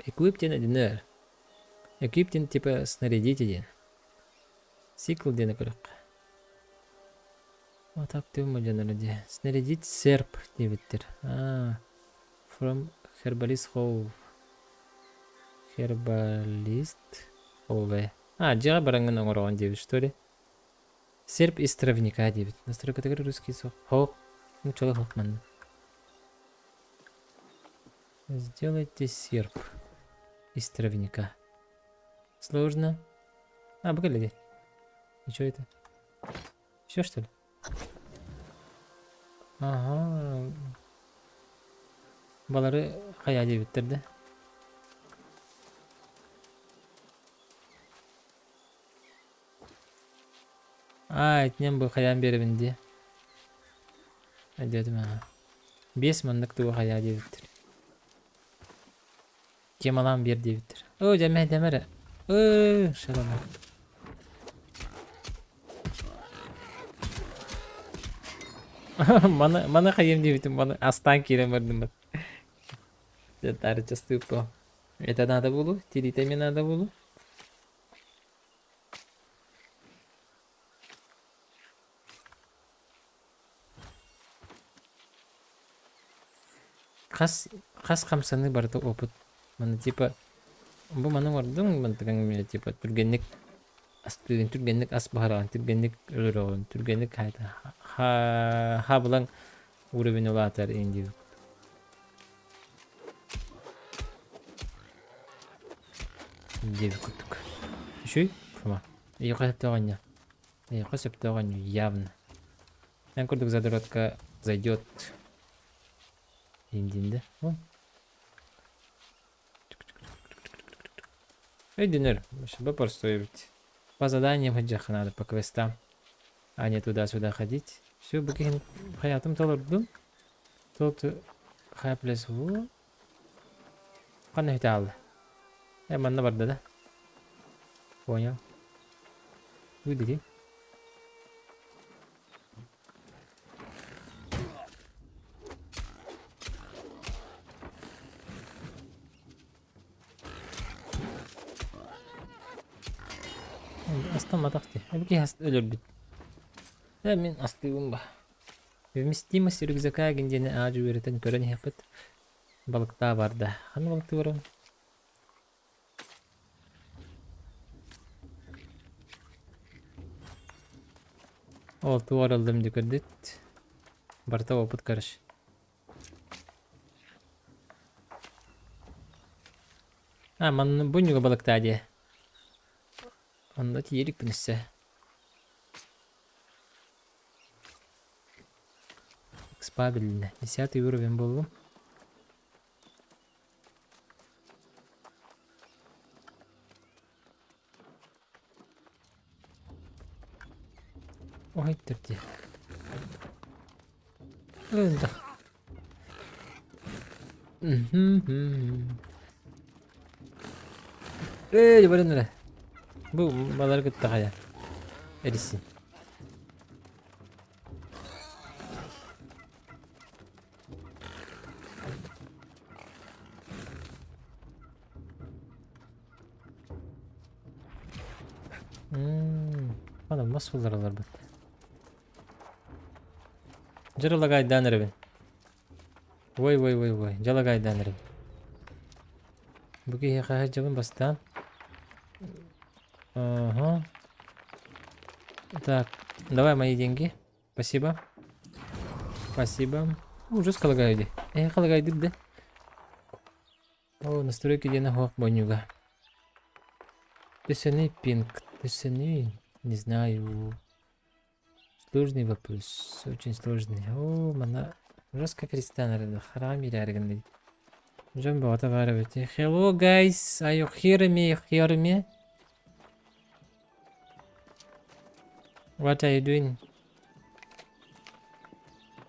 Speaker 1: Equipten edinер. Equipten типа снарядить еден. Сикл дені көрік. Атак түймі жанырыде. Снарядить серп дебіттер. From Herbalist Hove. Herbalist Hove. Жиға бараңын оңырған дебіт, что ли? Серп из травника дебіт. Настройка тегір русский соқ. Хоқ. Чолы хоқманды. Сделайте серп из травника. Сложно. Погляди. И что это? Все, что ли? Ага. Балары қая дебіттерді. Этнен бұл қаян берімінде. Дедім, 5 мыңдық туы қая дебіттер. Кемалан бер дебіттер. Демәрі. Шалама. Мана қайым дебітім, мана астан керем бардым бар. Жаттары частып по. Это надо было, телитами надо было. Қас қамсаны барды опыт. Мана типа бұл мана бардың мантыган мен типа түргенlik астыгын түргенlik ас бахаран түргенlik өлөрөгөн түргенlik хайта ха булан уровень улатар инди. Девять куток. Еще? Фома. Я хотел явно. Я курдук задоротка зайдет. Индинде. Динер. Чтобы просто по заданиям хаджах надо по квестам. А не туда-сюда ходить. Все, букин хаятым толордум. Тот хайплес ву. Кана хитал. Манна барды да. Понял. Выйдите. Астамадакты. Бики өлөр бит. Мен астыгым ба. Вместимость рюкзака гендени ажу беретен көрөн хепет. Балыкта барда. Каны балыкты барам? Ол туарылдым декөрдет. Барта опыт карыш. Манны бунюга балыкта де. Анда тиерик пинесе. Экспабельно. 10 уровень был. Ой, терти. Да. Барин. Bu balar gitti kaya. Erisin. Adam nasıl bulurlar bu? Jarıla gaydan erbin. Ой. Жалагайданырым. Буги хеха жабын бастан. Ага. Так, давай мои деньги. Спасибо. Ужас калагайды. Калагайды да. О, настройки дена хуак бонюга. Писаны пинг. Писаны. Не знаю. Сложный вопрос. Очень сложный. О, мана. Жестко крестанары. Харами рярганы. Жамбо отоваривайте. Hello guys. Are you hear me? What are you doing?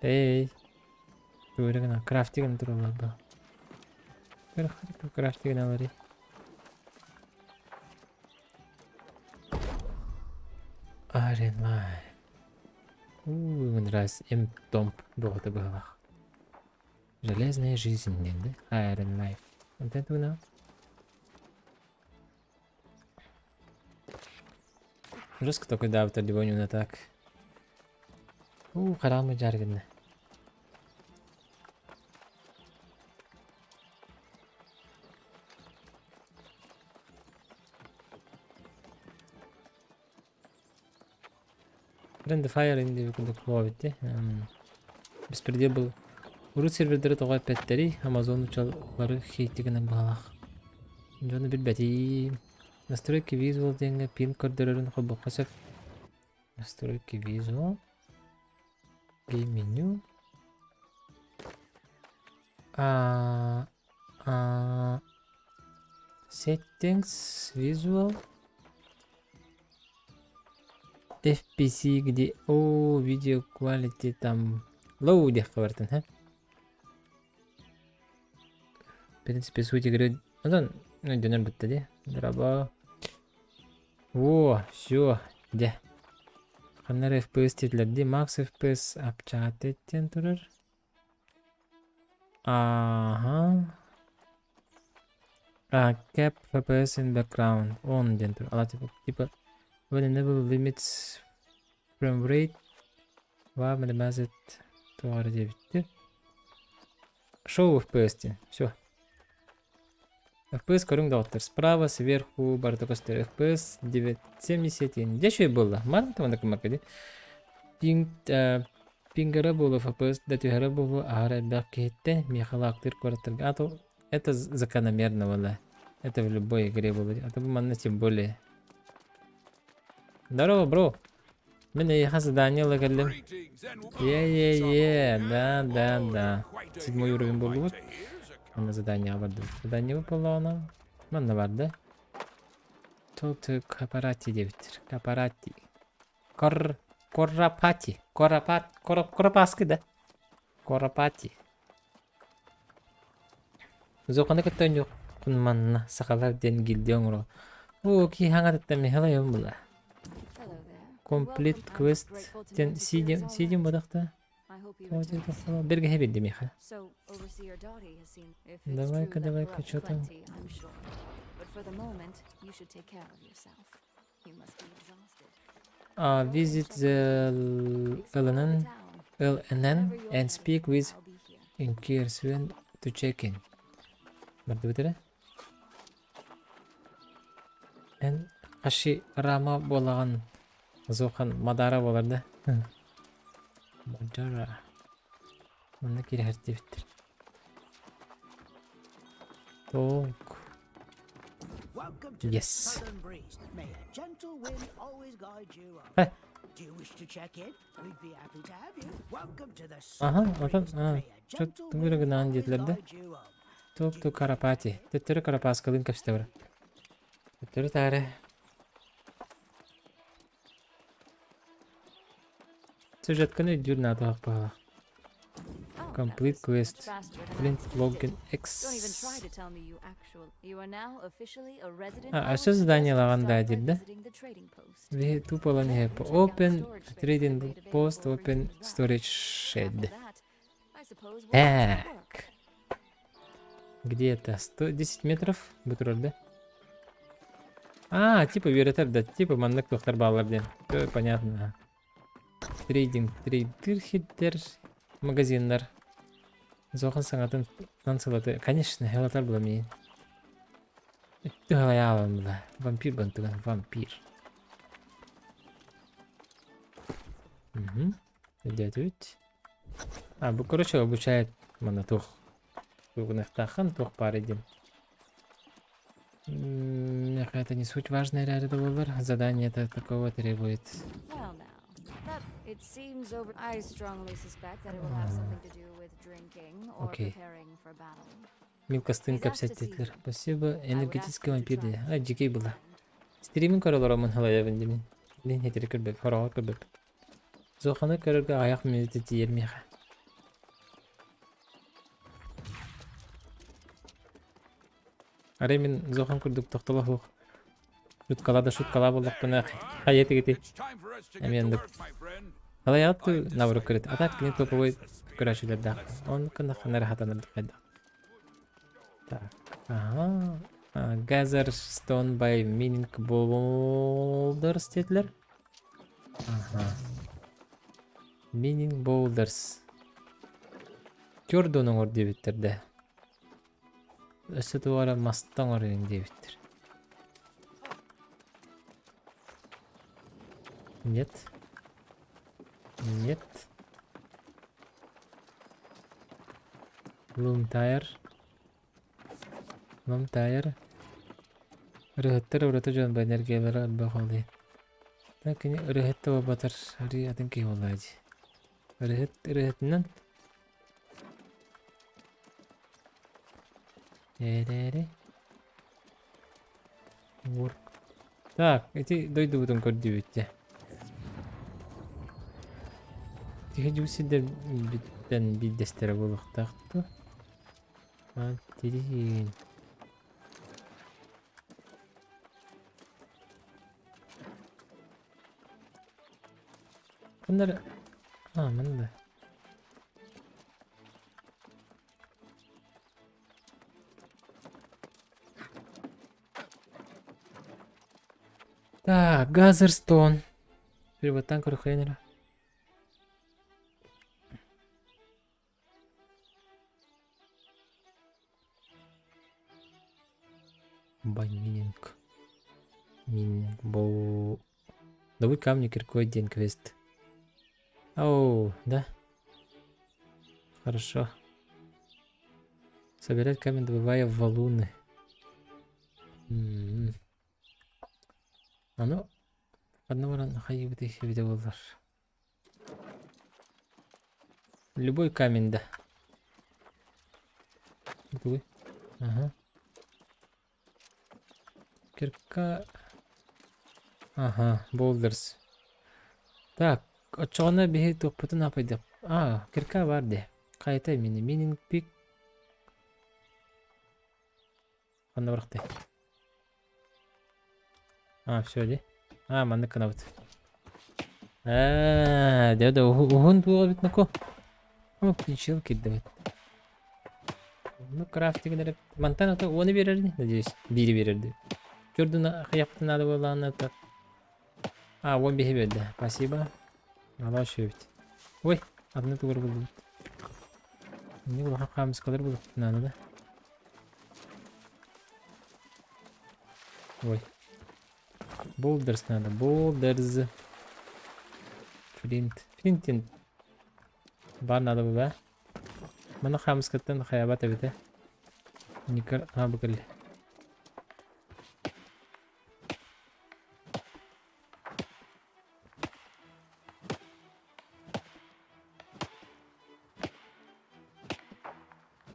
Speaker 1: Hey. Көрігіна. Крафтигін тұралар ба. Крафтигін алары. Iron Life. Мне нравится. М-томп. Богата бахах. Железная жизнь, да? Iron Life. Вот это у Жестко такой, да, вот одеванию на так. Харамы жарганы. Friend Fire инде бүкілді құлға бетте. Беспредел бұл. Урут сервердері тоғай пәттері, Amazon учалары хейтігінің бағалақ. Жоны бір бәті. Настройки визуал денге пин көрдерерін құлбы қасып. Настройки визуал. Game меню. Settings visual. FPC где видео quality там low дeh кабартын, ха? В принципе, суть игры донор бітті де. Драба. Все. Де. Қанар FPS тетілерде. Max FPS апчат еттен тұрыр. Cap FPS in background. On ден тұр. Ала типа. When enable limits frame rate. Минимизит. Туары де бітті. Шоу FPS ден. Все. FPS көріңді оттыр. Справа, сверху, бартокостер FPS 970. Дешуй было. Марн там на кумакаде. Пингера было FPS, датюхера было, ара бяккетте, мехалактыр квартирга. А то это закономерно было. Это в любой игре было. А то бы манна тем более. Здорово, бро. Меня я задание лагалим. Да. 7 уровень был вот. Она задание vardı. Задание выполнено. Манна vardı. Тут капарати девитер. Капарати. Коррапати. Коррапаски да. Коррапати. Зоканы кеттен жоқ. Манна сақалар ден гилдеоңро. Ки хаңататтан мехала юм була. Complete quest. Ден сидим бодақта. Берге хебедди меха. Давай-ка, что там? Visit the LNN and speak with Inkerswen to check in. Барды бітірі? Ән қаши рама болаған зоқан мадара боларды. Мадара. Мұны келі әрте біттір. Так. Yes. Что-то выражено детлерде. Топ-то карапати. Теттері карапаскалын көпсті бұры. Теттері тәрі. Сюжетканы жүрін аты қақпағалық. Complete quest. Flint Login X. Ашы задание лағанда деді. Ви туполаны хепі. Open Trading Post, Open Storage Shed. Так. Где это? 110 метров? Бутурды. Типа веретер, да, типа маннык тоқтар баларден. Все понятно. Трейдинг, трейдер, хиттер, магазиндар. Зохан саңатын нансылаты. Конечно, хелатар была мен. Үтті халаялым была. Вампир бантыган, вампир. Идет ведь. Короче, обучает мана тух. Тугнахтахан тух пар идем. Это не суть важная ряда доллар. Задание это такого требует.
Speaker 3: Well, now, that it seems over. I strongly suspect that it will have something to do with drinking or
Speaker 1: Окей.
Speaker 3: preparing for battle.
Speaker 1: Милка стынка 50 тетлер. Спасибо. Энергетический вампир де. Дикей была. Стримин королорамын халая вендемин. Лин хетери көрбеп, хорога көрбеп. Зоханы көрөргө аяк мезети тиермеха. Аре мен зохан көрдүк токтола хук. Шуткала болдук бына. Хайети гити. Эмендик. Халаятты навру көрөт. Атак кини топовой көрөшүлөр да. Он кына ханар хатаныр кайда. Так. Ага. Gather stone by mining boulders dediler. Aha. Mining boulders. Gördü onun orada bitirdi. Öse duvara mastan oraya diye bitir. Нет. Нет. Loom tire. Loom tire. Рыхыттар урата жон ба энергиялары алба холды. Так ини рыхытта ба батар ари атын ки холады. Рыхыттынан. Work. Так, эти дойду бутун көрдү битте. Тиге жусиде биттен биддестер болуктакту. Тирин. Bunlar... Manda. Так, Газерстон. Переводтан корухайнера. Банинг. Мининг. Добудь камни, киркой, день квест. Оу, да? Хорошо. Собирать камень, добывая валуны. А ну, одного рана хаибы их видеолар. Любой камень, да. Любой. Ага. Кирка. Ага, болдерс. Так. Очоғына бейі тоқпытын апайды. Кірка бар де. Қайта мені. Мининг пик. Қанда бұрақтай. Все де. Манды қана бұд. Деуді ұғын туға бітіні ко. Ключил кедді бұд. Крафтигілер. Мантан ота оны берерді. Надеюсь, бири берерді. Көрдің қияқтың ады болағын аты. 15 берді. Спасибо. Надо еще ведь. Ой, одна тугр будет. Не было хакам с кадр будет. Надо, да? Ой. Болдерс надо. Болдерс. Флинт. Флинтин. Бар надо было, да? Мана хамс каттан хаябата бите. Никар. Бакали.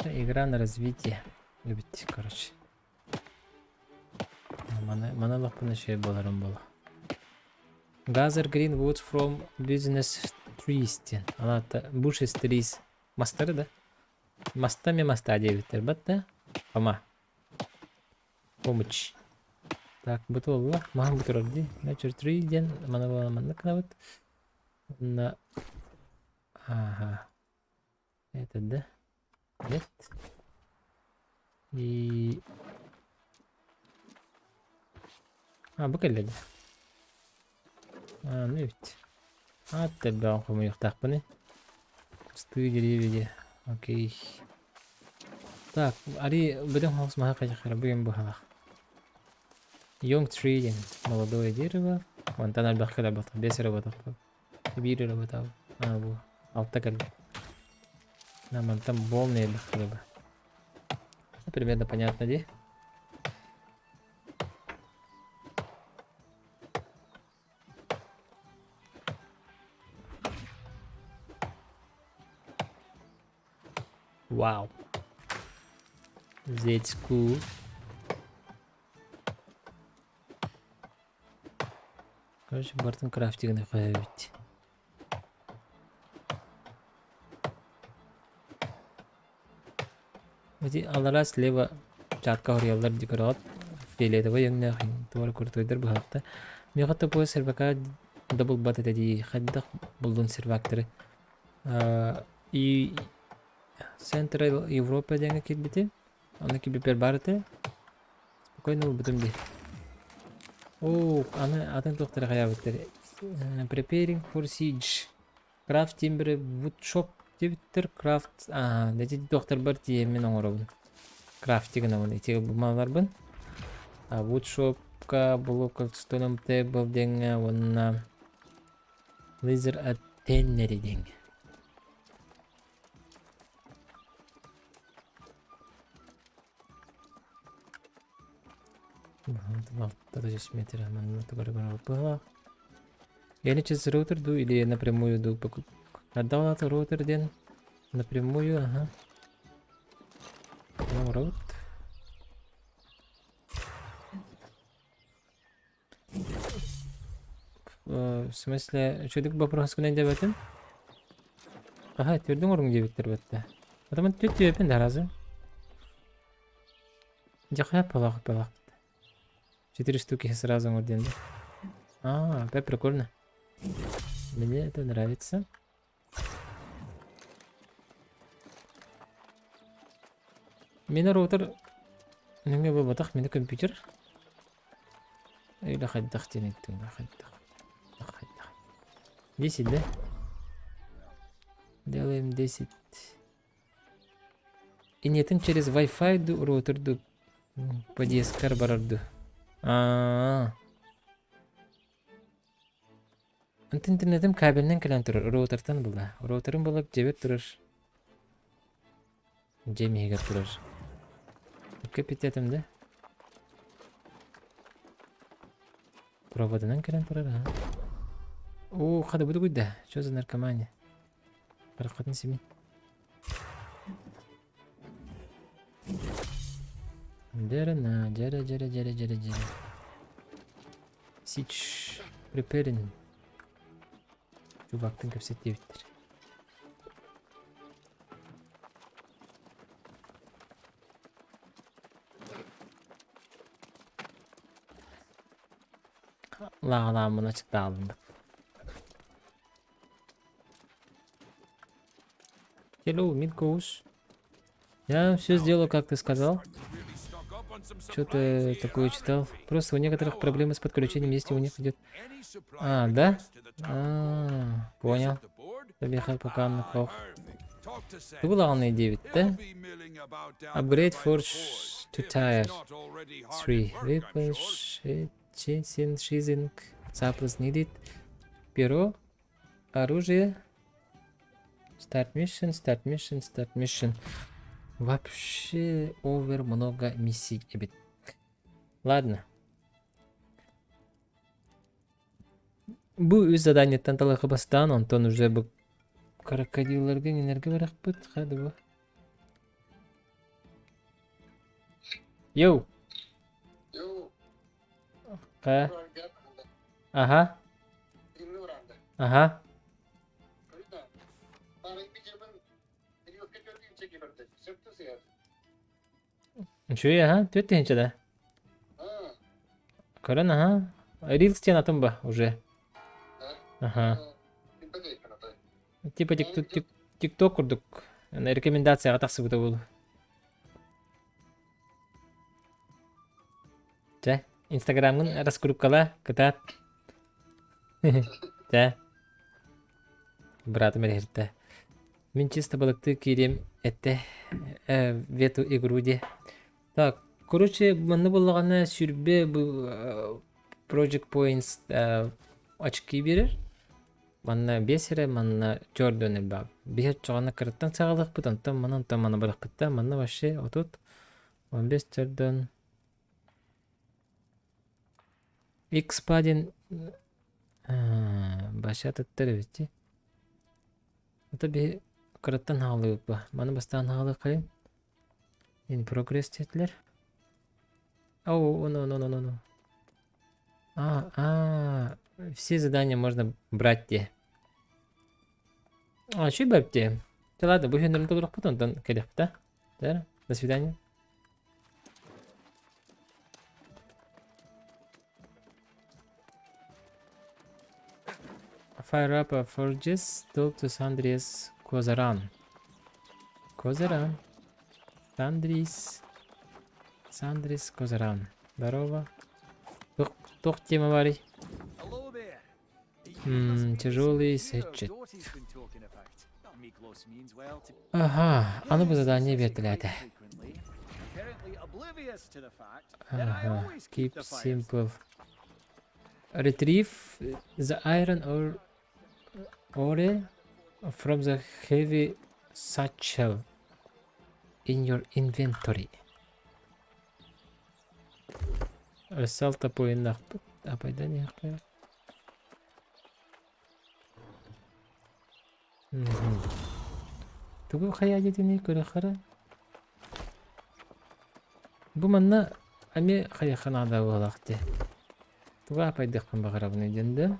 Speaker 1: Игра на развитие. Любите, короче. Мана лапына şey боларым бола. Gather green woods from business trees. Алата bushes trees. Мастары, да? Мастами маста девитер, бат, да? Пома. Помощь. Так, бутылла. Махам бутырды. Nature tree ден. Мана бола маннык навыт. На. Ага. Это, да? Нет. И... бакалледи. Ну ведь. Тебя он кому их так паны. Пустые деревья. Окей. Так, ари будем хаус маха кайхара буем бухах. Young tree ден. Молодое дерево. Вон тан альбах работа. Без работа. Бири работа. Бу. Алта кал. Нам там волны бахлеба. Примерно понятно, где? Вау. That's cool. Короче, бартын крафтигіне қоя бетті. Өте алара слева жатқа орыялар декорат. Фейледі ғой еңіне қиын. Туар көртойдыр бұхақта. Меқатта бұға сервака дабыл бат етеді. Қаддақ бұлдың сервактыры. И Central Европа деңі кетбеті. Аны кебепер барыты. Спокойно бұтым де. Аны атын тоқтары қая бұттыр. Preparing for siege. Craft timber woodshop дебіттір. Craft... Дәте тоқтар бар тиемен оңыры бұн. Крафтигін ауын. Етегі бұмалар бұн. Woodshopка бұлы көлтістоным тable деңі. Онына... Laser attenneri деңі. Алтада 10 метр, я через роутер ду или напрямую ду отдал от роутер ден напрямую, ага. Роут. В смысле, что ты вопрос куда не делаешь? Ага, ты думал, где Виктор бетте? Потому что ты опять разы. Дякую, палах. 4 штуки сразу орден. Опять прикольно. Мне это нравится. Меня роутер... Нинге был батах, меня компьютер. Или хаддах тенеттен, хаддах. 10, да? Делаем 10. И нетом через Wi-Fi ду роутер ду по DSK барарду. Интернетім кабелінен кілен тұрыр, роутертан бұла. Роутерім болып жебет тұрыр. Жемегер тұрыр. Көпететімді. Проводынан кілен тұрыр. Қады бұды көйді. Чо за наркомания? Барақатын семей. Жара. Сич. Преперин. Чувактың көпсетте біттір. Ла, мұна шықты алынды. Hello, Midghost. Я все сделал, как ты сказал. Что-то такое читал. Просто у некоторых проблемы с подключением, если у них идет... Да? Понял. Забегай пока на плохо. Это главный 9, да? Upgrade Forge to Tire 3. Replace Shizing. Surplus needed. Перо. Оружие. Start mission. Вообще овер много миссий. Ладно. Бұл өз задание талақы бастан, онтон уже бұл крокодиллерге энерги барақ бұд. Қады бұл. Йоу. Қа? Ага. Ничего я, ты ничего, да? Корон, ага. Рилс тебе на том ба уже. Ага. Типа тикток курдук. На рекомендация атасы бута болу. Жа, инстаграмын раскуруп кала, кытат. Жа. Братым әрерді. Мен чисто балықты керем это в эту игру де. Так, короче, мана боллагана сүрбе бу Project Points очки берер. Манна бесере, манна чордон элбак. Бихет чоғана кырыттан сағалық бұтан, там мана барақ кытта, манна башы отут 15 чордон. X-паден башы атыттары бітті. Это би кырыттан халы ба. Мана бастан халы қайын. In progress тетілер. Оу, no. Все задания можно брать те. Что бабте? Да ладно, будем на добрых потом, да? Да? До свидания. Fire up a forges, talk to Sandris Kozaran. Сандрис Козаран. Здорово. Тух тема вари. Тяжелый сетчет. Ага, оно бы задание вертолета. Ага, keep simple. Retrieve the iron ore from the heavy satchel in your inventory. Рысалта поинах. Апайда не хпая. Тугу хая детини көрөхара. Бу манна ами хая ханада болакты. Тугу апайдык пан багарабыны денде.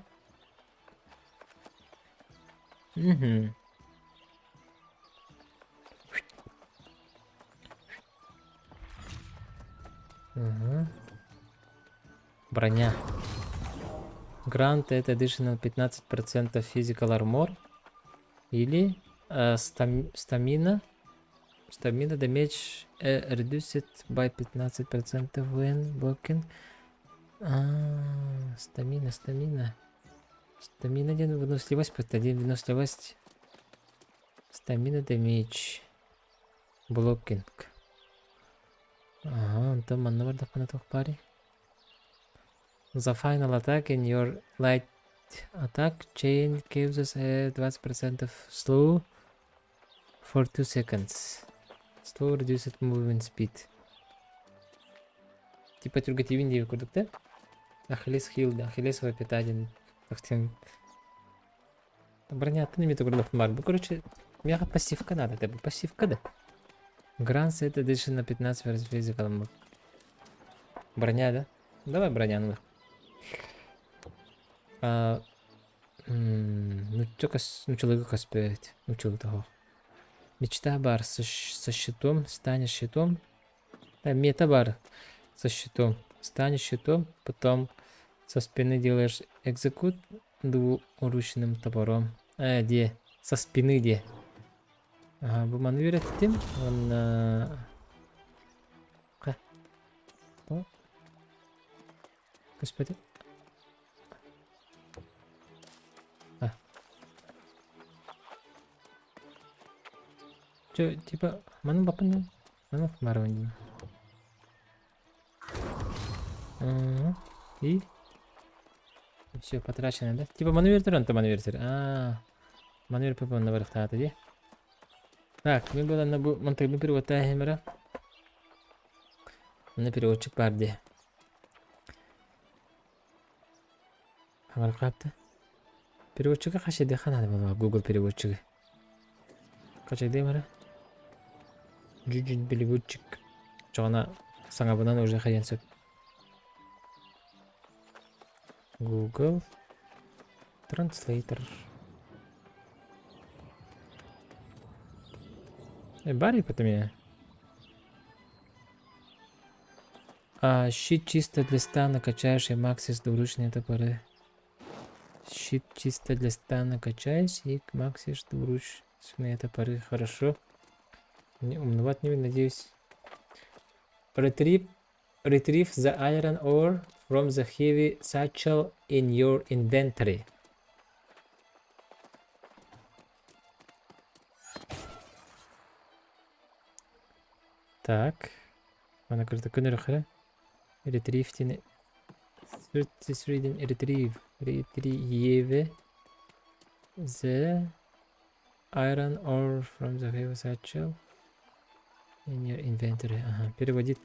Speaker 1: Броня. Грант это additional 15% physical armor. Или стамина. Стамина damage reduced by 15% when walking. Стамина. Стамина один выносливость, просто один выносливость. Стамина damage. Blocking. Ага, там манна бардак мана тох пари. The final attack in your light attack chain gives us a 20% of slow for 2 seconds. Slow reduced movement speed. Типа тюргативин диви курдук да? Ахиллес хил, да, Ахиллесова питадин. Броня атынами курдук бар. Бу, короче, мяха пассивка надо, это пассивка, да? Гранс это дышит на 15 versus physical. Броня, да? Давай броня, ну. Ну человека каспет. Ну чего того. Мечта бар со щитом, станешь щитом. Мета бар со щитом. Станешь щитом, потом со спины делаешь экзекут двуручным топором. Где? Со спины где? Ага, bu manevr ettim. Господи. Чё, типа, ману бапан, ману марван. И все потрачено, да? Типа маневр, маневр попал на верх где? Так, мы были на монтажном переводе Хемера. На переводчик парди. Хамаркапта. Переводчика хашиде ханады было Google переводчиги. Качайде мара. Жужин переводчик. Чона саңабынан уже хаянсып. Google Translator. Барри потом я. Щит чисто для стана качаешь и максис двуручные топоры. Щит чисто для стана качаешь и максишь двуручные топоры. Хорошо. Не умноват не надеюсь. Retrieve the iron ore from the heavy satchel in your inventory. Так. Она говорит, көнер хре. Retrieve тине. 33 ден retrieve. Retrieve the iron ore from the heavy satchel in your inventory. Ага, переводит.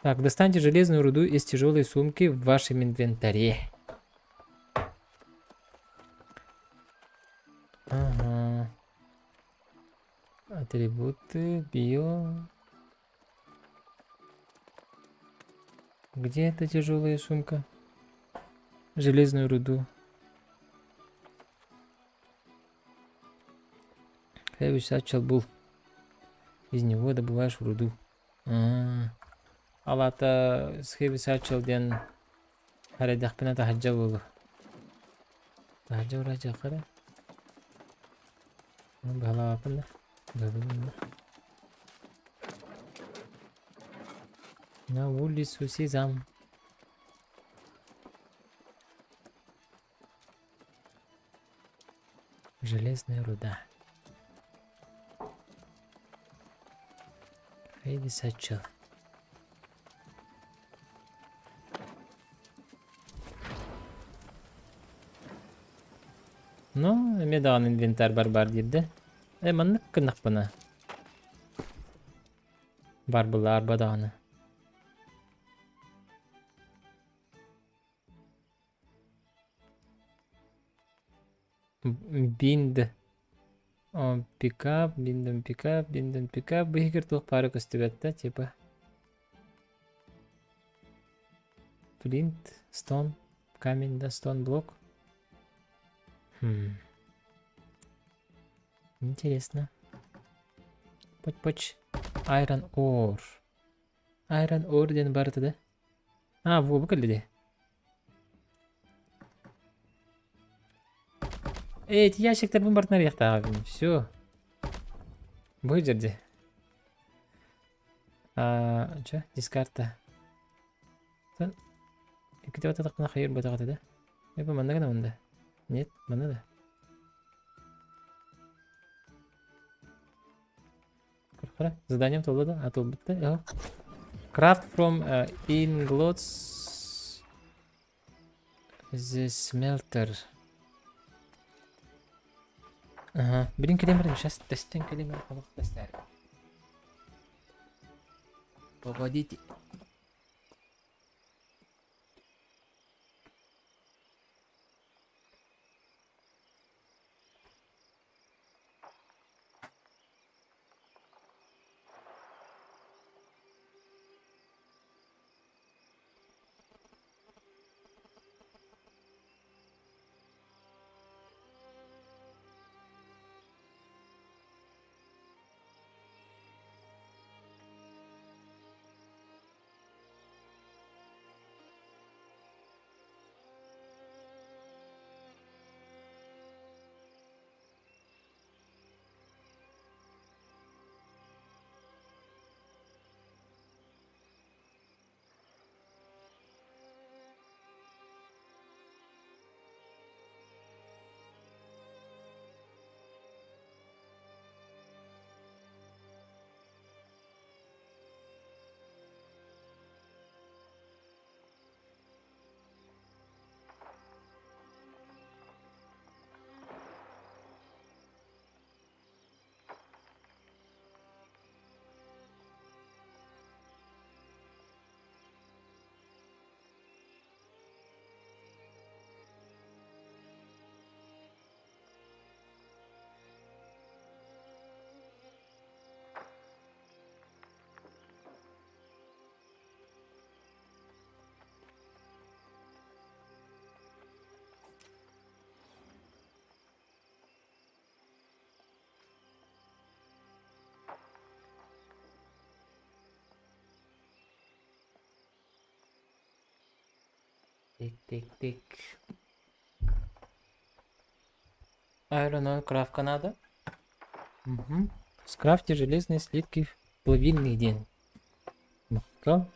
Speaker 1: Так, достаньте железную руду из тяжелой сумки в вашем инвентаре. Ага. Атрибуты, био. Где эта тяжелая сумка? Железную руду. Heavy satchel был. Из него добываешь руду. Алата с heavy satchel ден харедахпина тахаджа болу. Тахаджа ураджа қара. Бала апында. На улицу сезам. Железная руда. Heavy satchel. Ну, медан инвентарь бар дирде. Маннык кынак бына. Бар булар баданы. Бинд. Пикап, бинден пикап. Бихикер тух пары көстүгәттә, типа. Флинт, стон, камень, да, стон, блок. Интересно. Поч. Iron ore. Iron ore ден барды да? Во, бұл кәлді де. Эти ящиктер бұл бартынар яқта абим. Все. Бұл жерде. Ча, дискарта. Сан. Екіде бататықпына қайыр батағаты да? Бұл манда ғана мында? Нет, манда да. Заданием толды да? Атыл бітті. Craft from ingots the smelter. Ага, блин, калимер, сейчас тестим калимер, помог тестер. Погодите. Тик. Iron Ore Craft Канада. Угу. Скрафти железные слитки в плавильный день. Махка.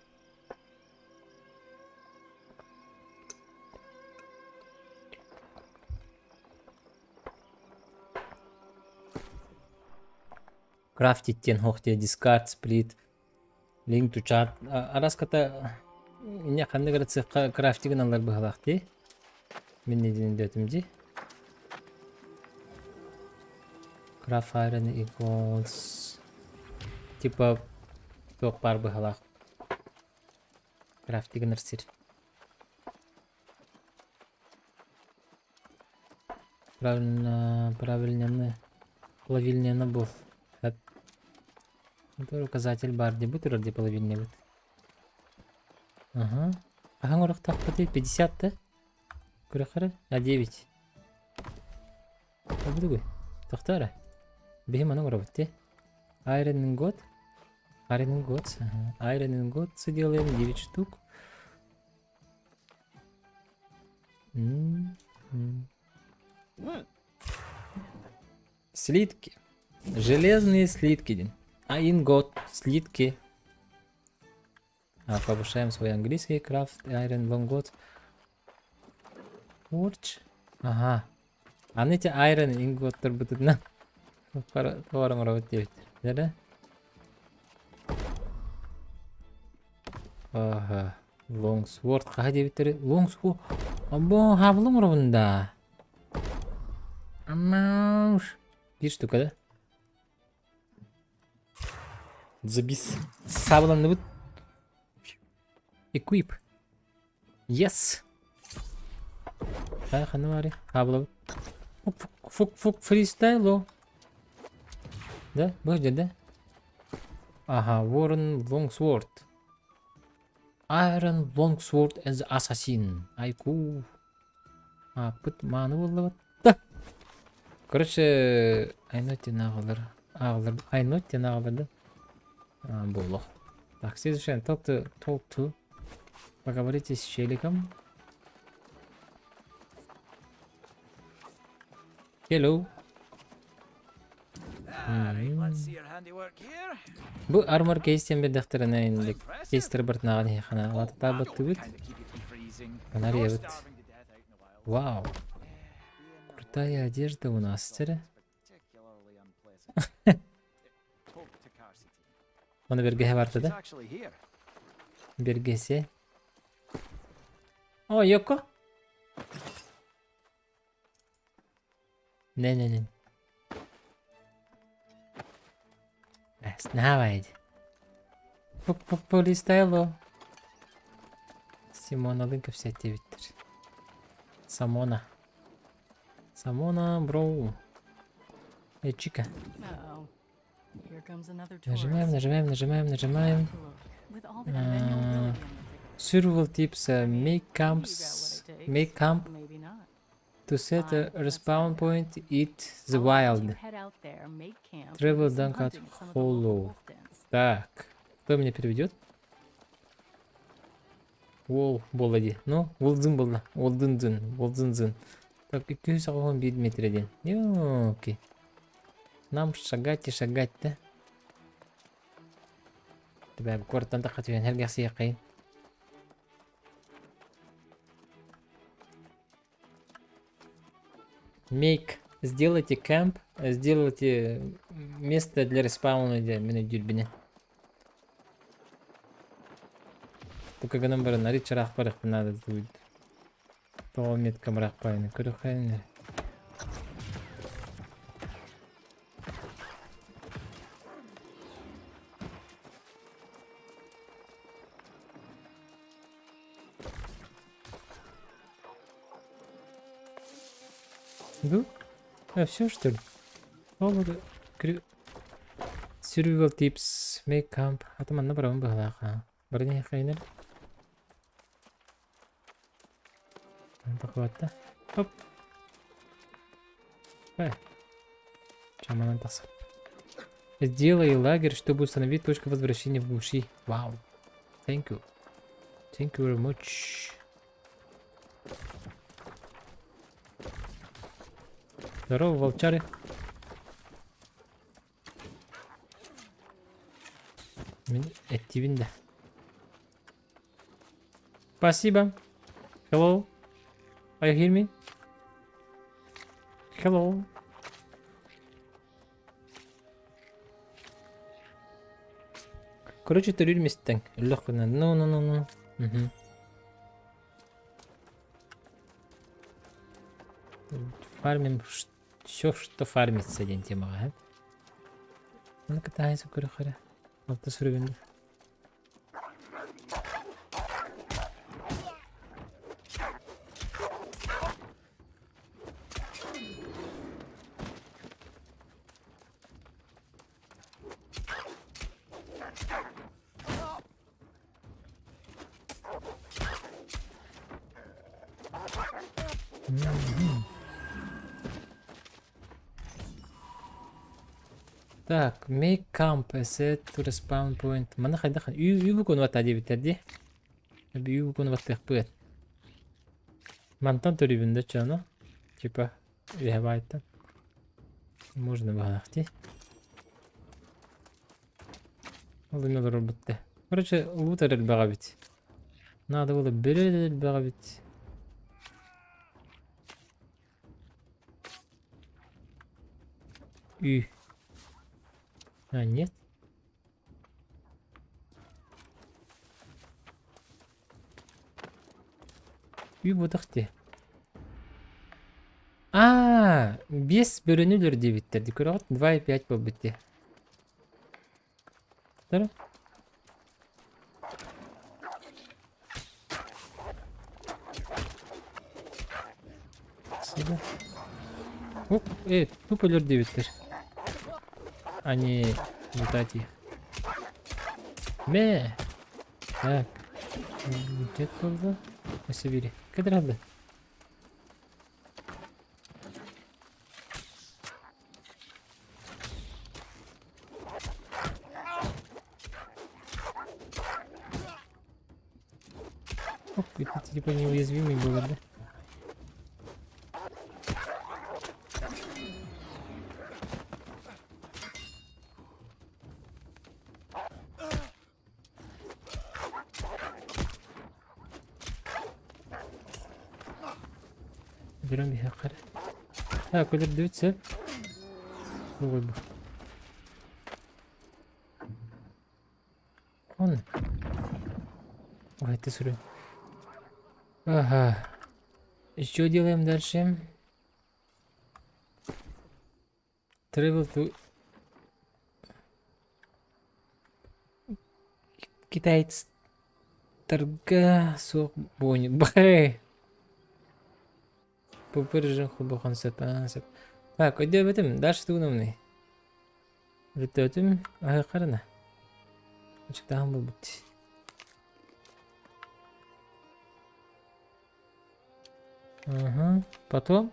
Speaker 1: Крафтить тен хохте дискард сплит. Link to chat. Араската ине ханны гара цехка крафтигин алар быгалакты. Мен неден дөтүмди. Craft iron equals типа ток бар быгалак. Крафтигин арсир. Правильно плавильня был. Это указатель бар где будет ради половины вот. Ага. А хангорах так 50 да? Курахара? А 9. А буду тахтара. Бихим анам работе. Iron ingot. Iron ingot. Iron ingot делаем 9 штук. Слитки. Железные слитки. А ингот, слитки. Повышаем свой английский. Craft, iron, longgot. Forge. Ага. А на эти iron, ингот будут на товаром работать. Да? Ага. Longsword. Каха дебиттери? Longsword. Або, хаблым ровында. Амауш. Bir штука, да? Забис. Сабланды бут. Equip. Yes. Хана мари. Хабла. Фук фристайло. Да? Боже, да? Ага, Warren Longsword. Iron Longsword as Assassin. Айку. А, пыт маны болды. Да. Короче, айнотен ағылыр, да? Болды. Так, следующее. Talk to. Поговорите с челиком. Hello. Бұл армор кейстен бе дақтырына ендік. Кейстер бұртынаған ехана. Латыта бұтты бұт. Қанар ебіт. Вау. Крутая одежда у нас, тірі. Оны бергеге барды да? Бергесе. О, йоко? Не. Снавайди. Полистайло. Симона линка вся тевиттер. Самона, бро. Эй, чика. Нажимаем. Survival tips. Make camp. To set a respawn point, eat the wild. Travel down at hollow. Так. Кто меня переведет? Ол болады. Ну, олдын болды. Олдын. Так, 211 метрден. Ёки. Нам шагать, да? Тебя гордон да қатыген әргесі яқайын. Сделайте кэмп, сделайте место для респауна для меня дюрбине. Только ганам бара нари чарах парах надо будет. То метка мрах пайны. Курухайны. Ну? А все что ли? Survival tips, make camp. Атаман на правом баглаха. Барни хайнер. Похватта. Оп. Чаман тасап. Сделай лагерь, чтобы установить точку возвращения в глуши. Вау. Thank you very much. Здорово, волчары. Активен, да. Спасибо. Hello. Are you hear me? Hello. Короче, төрülместен. Үллөх кына. Ну. Мгм. Фармим все, что фармится, ден темаға. Оны кытайсы көрі қара. Алты сүргенді. Так, make camp asset to respawn point. Мана хайда хан. Үй бүкін ватта дебіттерді. Үй бүкін ваттық бұйат. Мантан төрібінде чаны. Типа, үйәбайттан. Можно бағалақты. Ол дүмелер бұтты. Короче, лутарел баға бит. Надо было берелел баға бит. Үй. А, нет. Үй бодақты. Бес бөлінілер дебіттерді. Көріғат 2,5 бол бітті. Дары? Сюда. Оп, тупо дебіттер. Они летать их. Бе! Так. Где было? На Сибири. Кадрада. Оп, это типа неуязвимый был, да? Берем их акар. Так, куда даются? Вот. Он. Ой, ты смотри. Ага. И что делаем дальше? Travel to... Китаец. Торга соқ бойны. Бай. Побережен хубахан сапансап. Так, өйде бітім. Дальше туғынымны. Бітті өтім. Ай, қарына. Açıktan bu bitti. Ага. Потом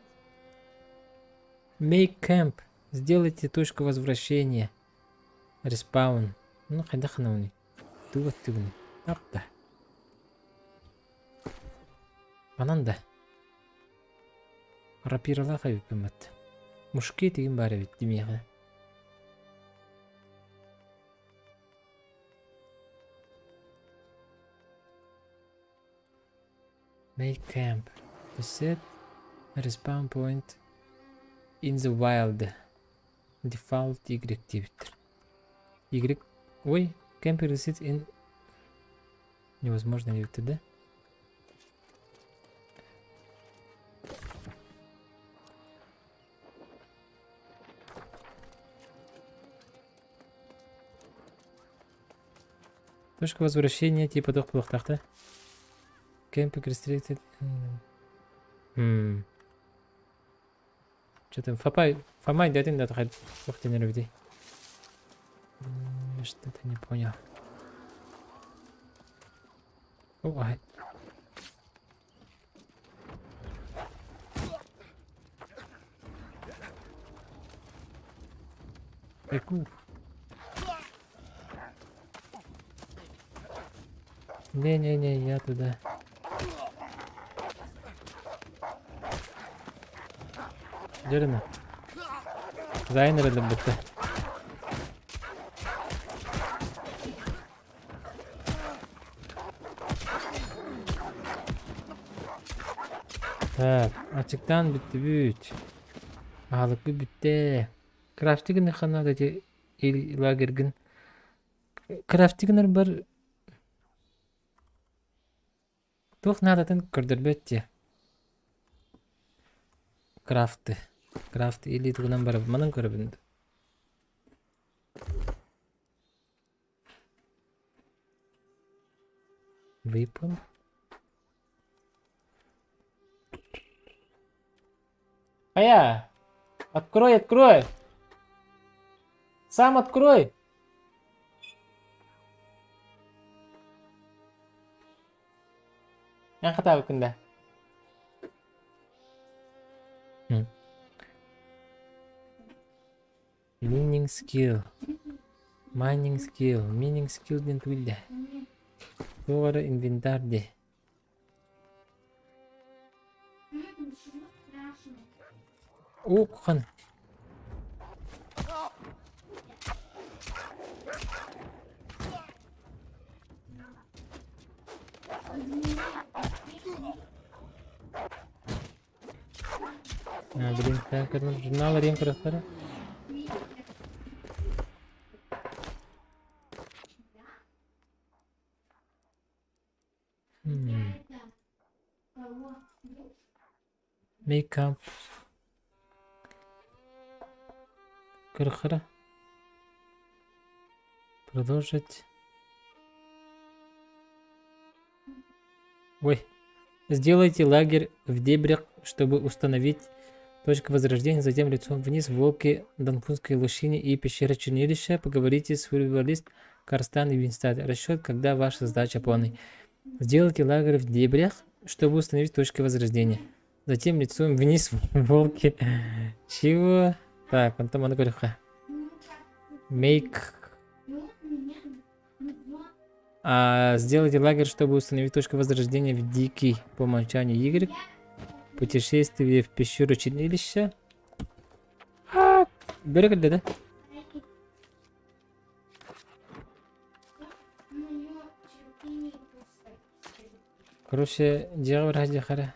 Speaker 1: make camp. Сделайте точку возвращения. Респаун. Ну, хайда ханауни. Тугат тугни. Апта. Ананда. Рапирала хайпымат. Мушке тегін бары бит демеға. Make camp. To set a respawn point in the wild. Default Y activity. Y. Ой, camper reset in. Невозможно ли это, да? Точка возвращения типа дохлых тахта. Camping restricted. Что там? Фамай дядин да тахай. Ух ты, не рубди. Что-то не понял. О, ай. Эку. Не-не-не, я туда. Дерна. Зайнер это будто. Так, açıktan bitti büyüt. Ağlıklı bitti. Crafting'in kanalda il lagergin крафтигнер бар. Тух надатын көрдөрбөт крафты. Крафт или тугунан бар. Манын көрөбүндү. Weapon. Ая! Открой, открой! Сам открой! Yang kata bukunda. Mining skill. Mining skill. Mining skill den tuilde. Doğru inventarde. Oh, kan. Блин, как это журнал рем красара. Makeup. Крахара. Продолжить. Ой. Сделайте лагерь в дебрях, чтобы установить точку возрождения, затем лицом вниз в волке Данпунской лощине и пещера Чернилища. Поговорите с футболист Карстан и Винстад. Расчет, когда ваша задача полный. Сделайте лагерь в дебрях, чтобы установить точку возрождения. Затем лицом вниз в волке. Чего? Так, он там он говорит. Make. Сделайте лагерь, чтобы установить точку возрождения в дикий по умолчанию Y. Путешествие в пещеру Чернилища. Берег, да? Короче, дело ради хара.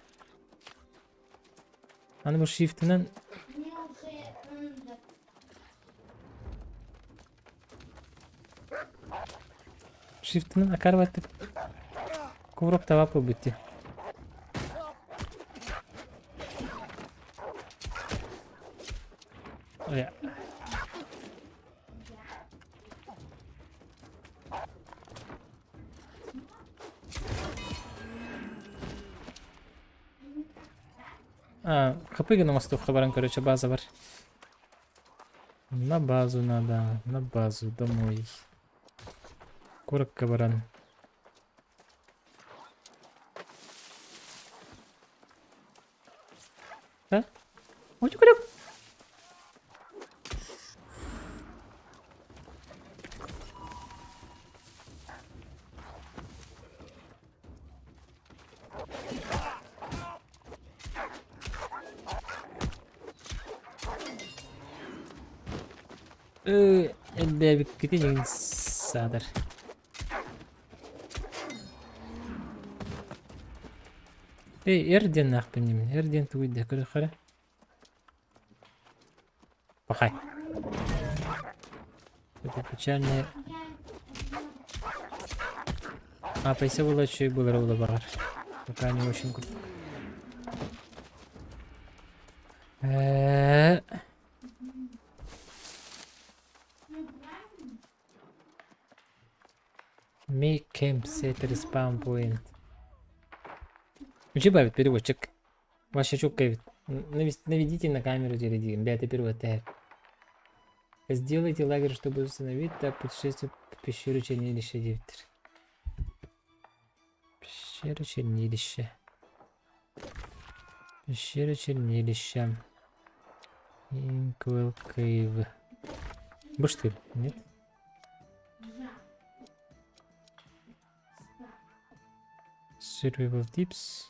Speaker 1: Аны бұл шифтінен акарып аттып көбірек табап бұл бітті. Хапыга на мосту хабаран, короче, база бар. На базу надо, на базу, домой. Корок кабаран. Да? Ой, корок. Elbette gideceğin sadar. Erden nakbenim. Erden tuğide kırıkara. Bakay. Это печально. Пойса было еще и было ровно багар. Пока не очень круто. Make camp set respawn point. Учебавит переводчик. Ваша чука наведите на камеру теледин. Бята перевод. Сделайте лагерь, чтобы установить путешествие в пещеру Чернилища. Пещера Чернилища. Пещера Чернилища. Inkwell Cave. Бушты? Нет? Survival tips.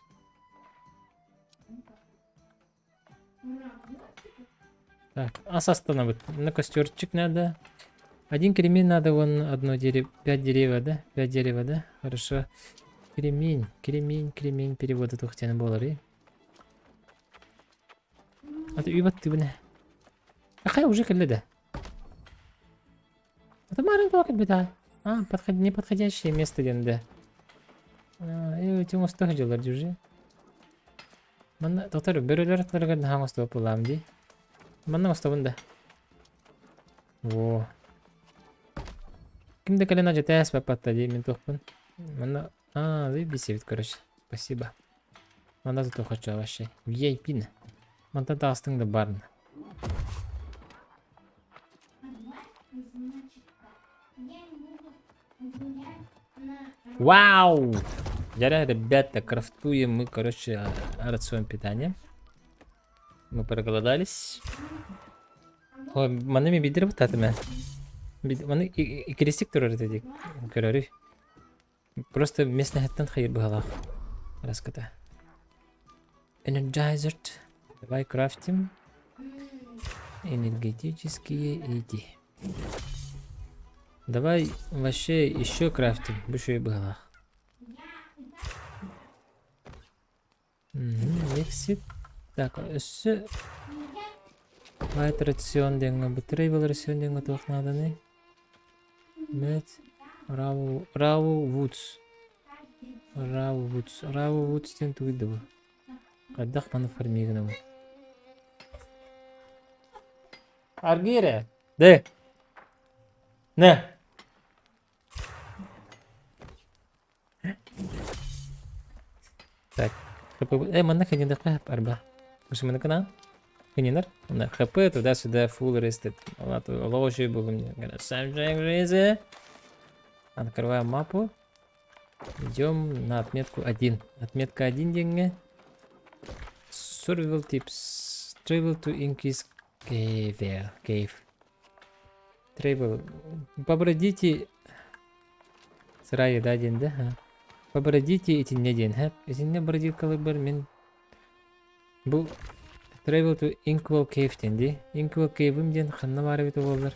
Speaker 1: Так, остановить. На костерчик надо. Один кремень надо, вон одно дерево. 5 дерева, да? 5 дерева, да? Хорошо. Кремень, кремень, кремень. Переводы тухтяны болары. А ты вот ты, бля. Ахай уже каледа. Это марин токен беда. Неподходящее место денде. Тем устах жылар жүже. Мана доктор бөрөлөр атларга хаң устап булам ди. Мана устабында. Во. Кимде калена жетәс папатта ди мен тохпун. Мана бисевит, короче. Спасибо. Мана зато хочу вообще. VIP. Мана тастың да барын. Вау! Жаря, ребята, крафтуем мы, короче, рацион питания. Мы проголодались. Ой, манами бидер вот это, мен. Маны и крестик турар деdik. Көрөрү. Просто местный хаттан хайыр быгалах. Раската. Energizer. Давай крафтим. Энергетические иди. Давай вообще еще крафтим. Больше и быгалах. Exit. Так, өссө. White рацион деген, bu travel рацион деген тоқнады не? Met Raw Woods. Raw Woods тен туйды bu. Қайдақ маны фармигіні bu. Аргире. Де. Не. Так. Мана хенедек хап арба. Кышы мана кана? Хененер? Мана хп туда-сюда full rested. Ложи было мне. Сам жизнь. Открываем мапу. Идем на отметку 1. Отметка 1 деньги. Survival tips. Travel to Inky's cave. Travel. Побродите. Сырая да ден, да? Побродите эти не ден, ха? Эти не бродил калыбыр мен. Бұл Travel to Inkwell Cave денде. Inkwell Cave'ым ден ханна бары бит олар.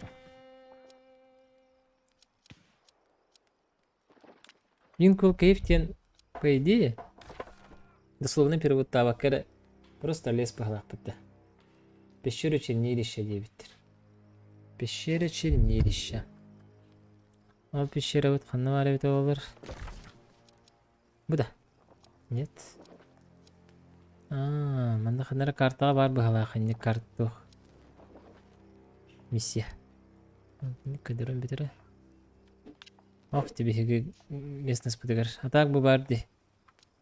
Speaker 1: Inkwell Cave ден, по идее, дословный перевод табакара просто лес пахлах бітті. Пещера чернилища дебиттер. Пещера чернилища. Ал пещера вот ханна бары бит олар. Буда. Нет. Манда ханара картаға бар быхалақ, не карттық. Миссия. Не кадырын бітірі. Ох, тебе местность бұдығар. Атақ бұл барды.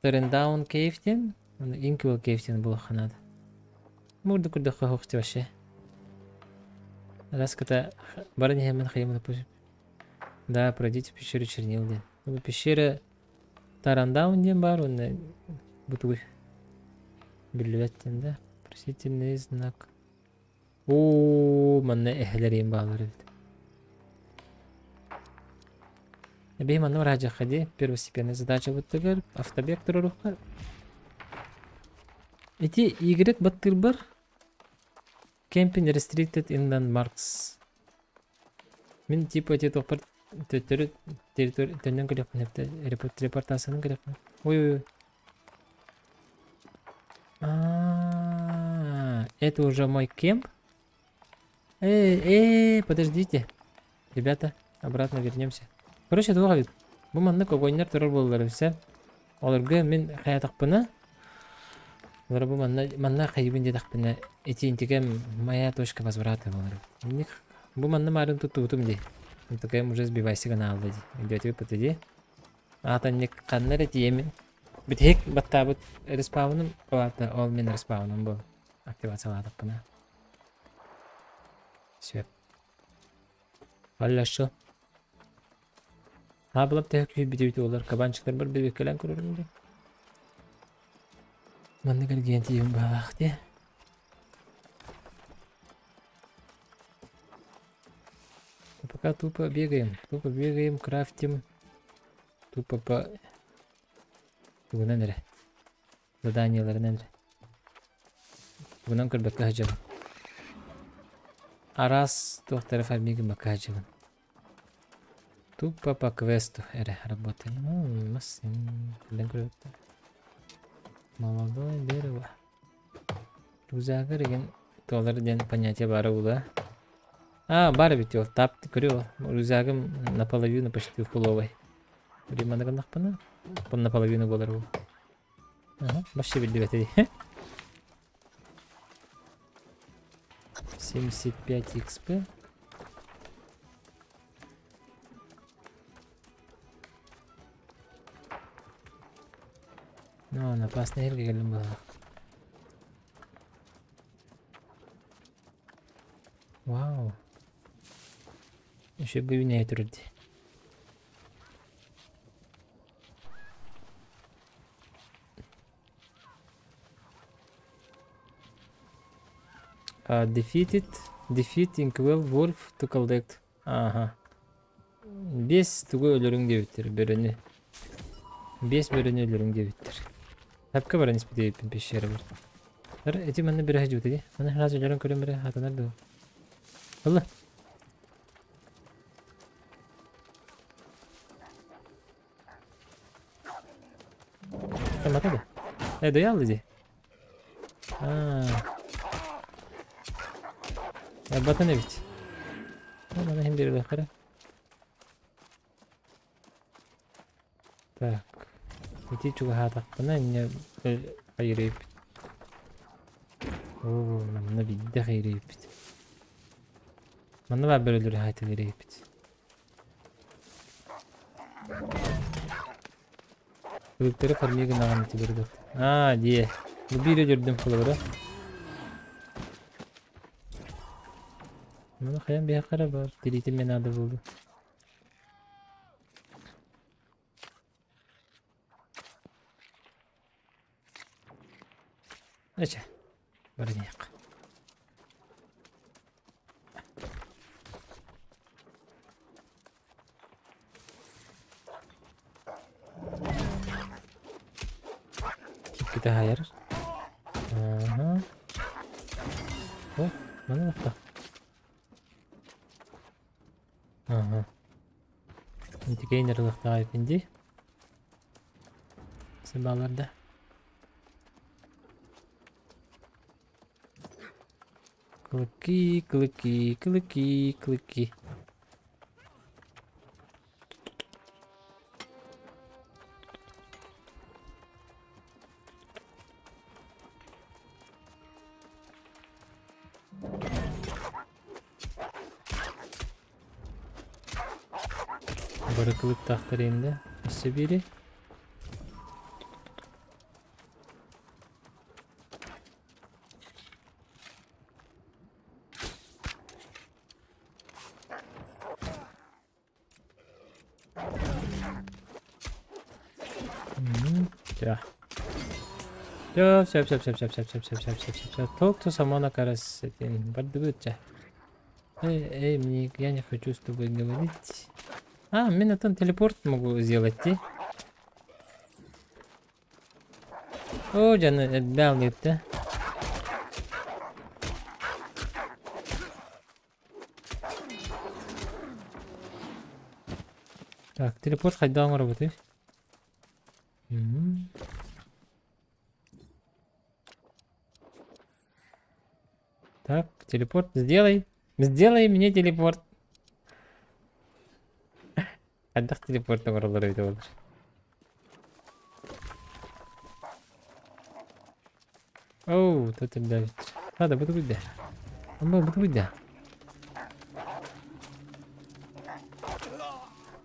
Speaker 1: Turn-down кейфтен, Inkwell кейфтен бұл ханады. Мұрды күрді қоқты башы. Раската бары не хемен хайымды пұшып. Да, пройдите пещеру чернилден. Бұл пещера Turn-down ден бар, оны бұтығы. Билбеттен да. Просительный знак. Манна эхлерин балары. Бейм анна раджа хади. Первостепенная задача бұттығыр. Автобек тұры рухар. Эти Y баттыр бар. Camping restricted in landmarks. Мен типа эти тоқпар төттері территория көрепін. Репортасының көрепін. Ой. Это уже мой кемп. Подождите. Ребята, обратно вернемся. Короче, това вид. Бұл манны когойнер тұрар болдары все. Оларға мен хаятақпына. Олар бұл манна хайыбын дедақпына. Этинтігем моя точка возврата болдары. Бұл манны марын тұттығытым де. Интігем уже сбивайсыған алды де. Идет выпад де. Атанник қаннар әті емін. Бітек баттабыт респауным болады, ол мен респауным бұл активациялады бұна. Все. Аллашы. Бұлап тәк күйі бітеуді олар. Кабанчықтар бір бебеккелен көрірімді. Манны кәргенті ем бағақ де. Пока тупо бегаем, крафтим. Тупо по... Бұнан әрі. Заданияларын әрі. Бұнан көрбәк қағажабын. Арас тоқтары фармигі макажабын. Тупо по квесту әрі работаем. Масын. Көрден көрбәкті. Молодой дерево. Рузағы реген толар ден понятия бары бұла. Бар бит ол. Тапты көрüyor. Рюкзагым наполовину почти фуловый. Временно гандах пана. Пон наполовину болар бу. Ага, башы билди бетей. 75 XP. No, опасный жерге келдим бала. Вау. Еще бы не турди. Defeating 12 wolf to collect. Aha. 5 tugu ölürün debittir börünü. 5 börünü ölürün debittir. Hapka bara nispeti yapın peşeri var. Ara eti manna bir hacı dedi. Manna razı ölürün körün biri hatanar da. Allah. Tamam hadi. Doyal dedi. Ya batan evet. Bana hem bir bakara. Так. Эти чуга тақпана не хайреп. Оо, мана бидде хайреп. Мана ба бөлөр хайты хайреп. Бүктөрү формига наган тиберди. Дие. Бу бире жүрдүм кылыбыра. Мана хаян бия кара бар. Дилити мен ады болду. Acha. Baraniq. Kita hayır. Aha. Oh, mana bakta. Aha. Inti gainer bakta indi. Sebalarda. Клыки. Баракылык тахтары енді. Осы бері. Ya. Siap. Talk to someone, Карасетин. Поддубытча. Мне я не хочу с тобой говорить. Мне там телепорт могу сделать, ти? О, Джана, отдал это. Так, телепорт хоть дома работает. Так, телепорт сделай. Сделай мне телепорт. Отдах телепорт на воролары это вот. Оу, тут им давит. Надо, буду быть, да. Буду быть, да.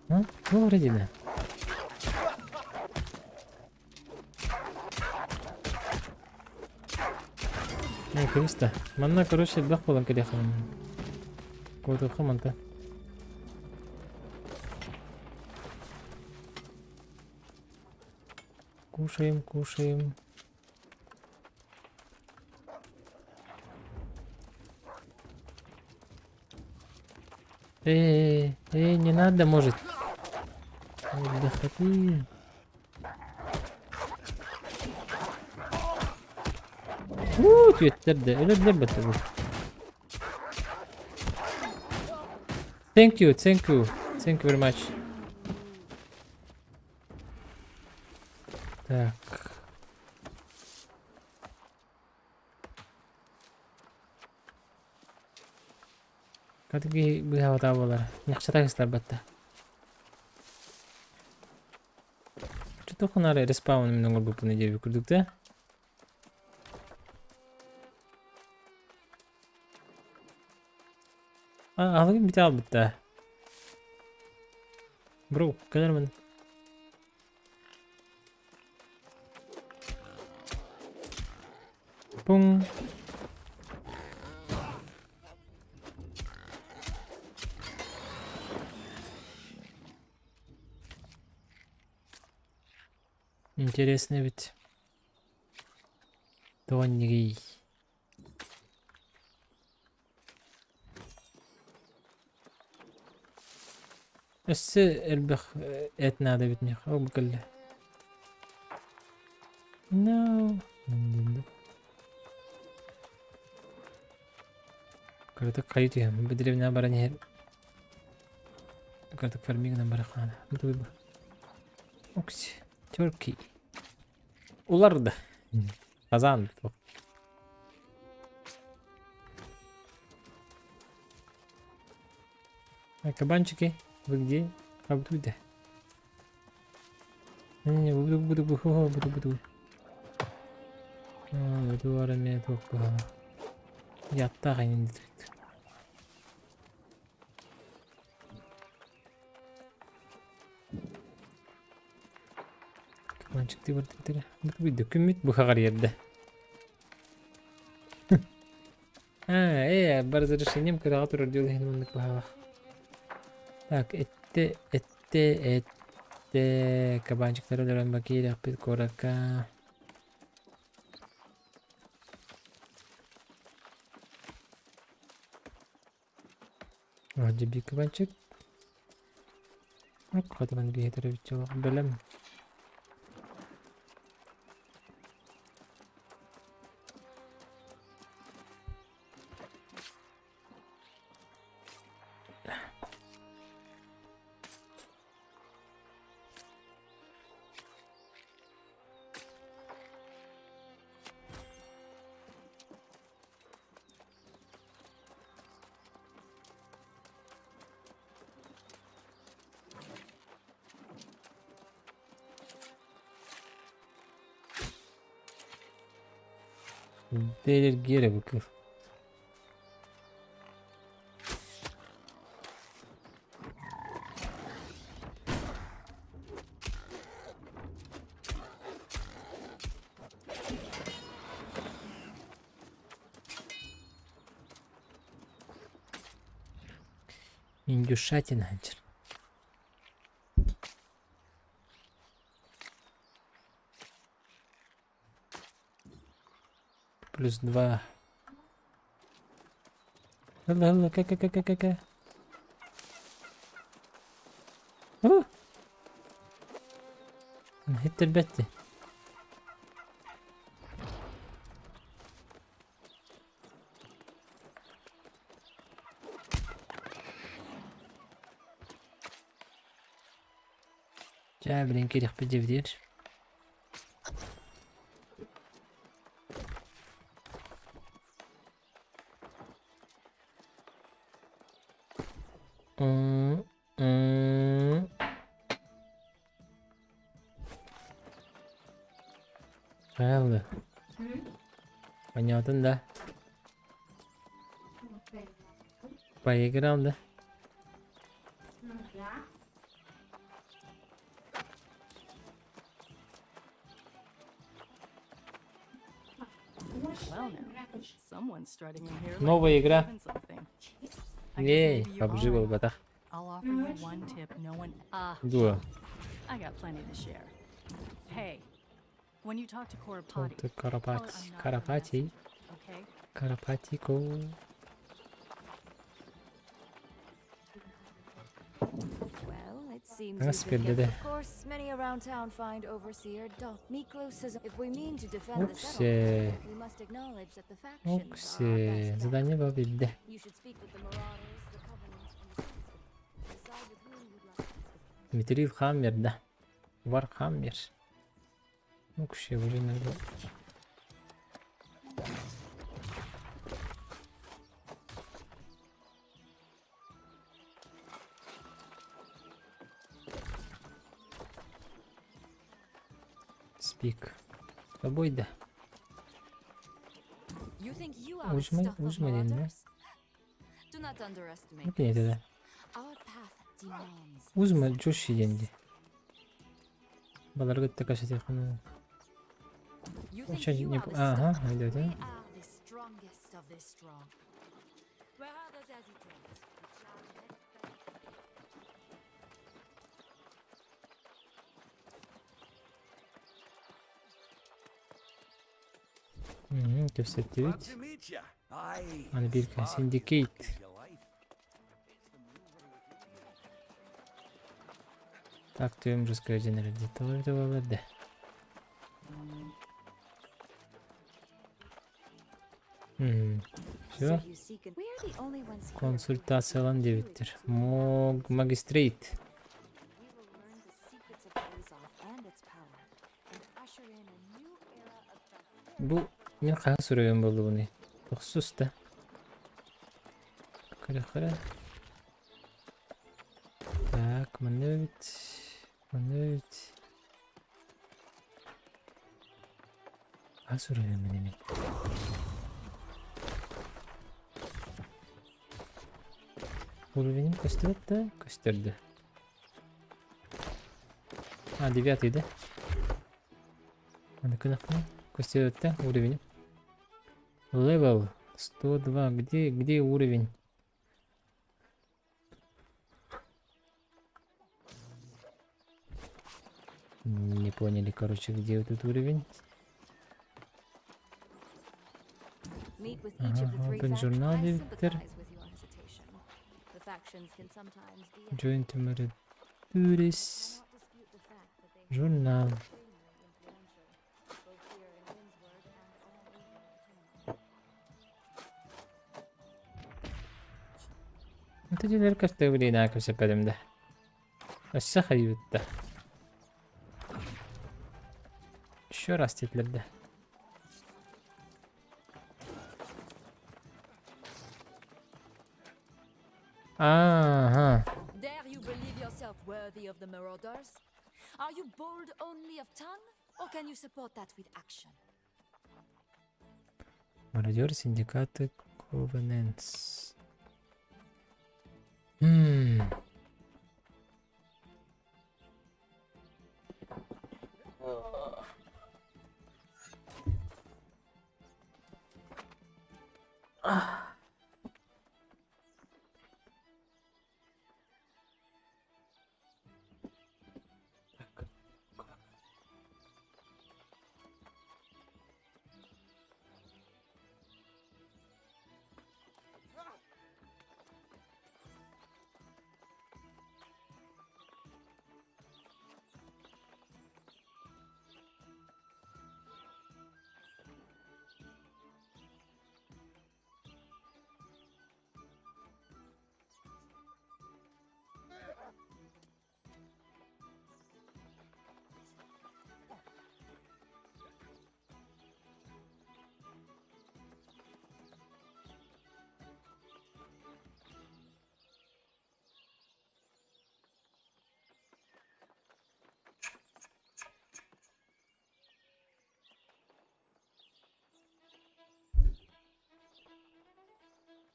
Speaker 1: Ну, вроде да. Кырыста. Манна, короче, бак болам келехам. Кото хаманта. Кушаем. Не надо, может. Отдохни. Twitter'da öyle bir batı bu. Thank you very much. Так. Kadigi bu hava bolar. Yaxshi tagislar batta. Juda xunare respawn менен горбупуну жеп көрдүк да. Алгым бите албытта. Бро, келермин. Пум. Интересный ведь. Тоннерий. البخ اتنا ده بتني او بكله نو كرتك قريتي هم بدري بنا براني هير كرتك فرميق نمبر خانة بتويبه اوكسي تركي ular kazandı. Кабанчики, вы где? А вот где? Не, буду. Буду армия только. Я так не дит. Кабанчик ты вот ты. Буду кумит бухагар yerде. Бар разрешением креатор делал хинманнык бухагар. Так, это кабанчиктар өлөрөн бакийлик бит корака. Вроде би кабанчик. Кадымын бейтеріп жолақ білім. Değilir geri bakır. Индюшатина. Плюс 2. Ладно, как. Hit البتة. جابرين كده خبز بدير. Правда. Понятно, да. Поиграем, да. Новая игра. Ей, обживал в батах. Дуа.
Speaker 4: When you talk to Korapati,
Speaker 1: Карапати.
Speaker 4: okay?
Speaker 1: Карапатико.
Speaker 3: Well, it seems
Speaker 1: That's
Speaker 3: we've been
Speaker 1: good,
Speaker 3: given.
Speaker 1: did
Speaker 3: Of course, many around town find Overseer Doc. Miklo says if we mean to defend the
Speaker 1: Oops,
Speaker 3: settlement, we must acknowledge that the factions are our
Speaker 1: Окси.
Speaker 3: best bet.
Speaker 1: Задание победы.
Speaker 3: You should speak with the Marauders, the Covenant, and the Citizens. Decide with whom you'd like.
Speaker 1: Митрил Хаммер, да. Вархаммер. Окси, уже надо. Speak. С тобой, да.
Speaker 3: You think you
Speaker 1: are the stuff of marauders?
Speaker 3: Do not underestimate
Speaker 1: Вот не это, да.
Speaker 3: Our path demands.
Speaker 1: Узма чуши деньги. Баларгат такая телефон.
Speaker 3: You think
Speaker 1: Вообще
Speaker 3: you
Speaker 1: не...
Speaker 3: are the
Speaker 1: Ага,
Speaker 3: stuff.
Speaker 1: идет,
Speaker 3: We
Speaker 1: да?
Speaker 3: are the strongest of the strong. Where others hesitate, we shall let them.
Speaker 1: Угу, 209. Анбирка, Syndicate. Так, түйім жүзгі жөнерді. Толырды болады. Все.
Speaker 3: So you seek an- We are the only ones here who
Speaker 1: Консультациялан
Speaker 3: really
Speaker 1: дебиттер.
Speaker 3: truly
Speaker 1: Магистрейт.
Speaker 3: We will learn the secrets of Azoth and its power, and usher in a new era of tranquility.
Speaker 1: Бұл мен қаға сүреген болды бұны. 900 да. Қара. Так, мұны өт. Қаға сүреген мені мен. Уровенім көстерді да? Көстерді. 9 да? Аны кынақны көстерді да уровенім. Левел 102. Где уровень? Не поняли, короче, где вот этот уровень.
Speaker 3: Meet with each of the three
Speaker 1: open
Speaker 3: factions.
Speaker 1: journal,
Speaker 3: I
Speaker 1: Victor.
Speaker 3: sympathize with your hesitation. The factions can sometimes be
Speaker 1: Join to Maradures.
Speaker 3: cannot dispute the fact that they
Speaker 1: Журнал.
Speaker 3: extremely influential, both here in Windsward and all over Timor.
Speaker 1: انت جدير كفت ولي ناكل سبادم ده. السخر يبدا. شو راستي تلبده.
Speaker 3: Dare you believe yourself worthy of the marauders? Are you bold only of tongue, or can you support that with action?
Speaker 1: Мародер, синдикаты, Covenants.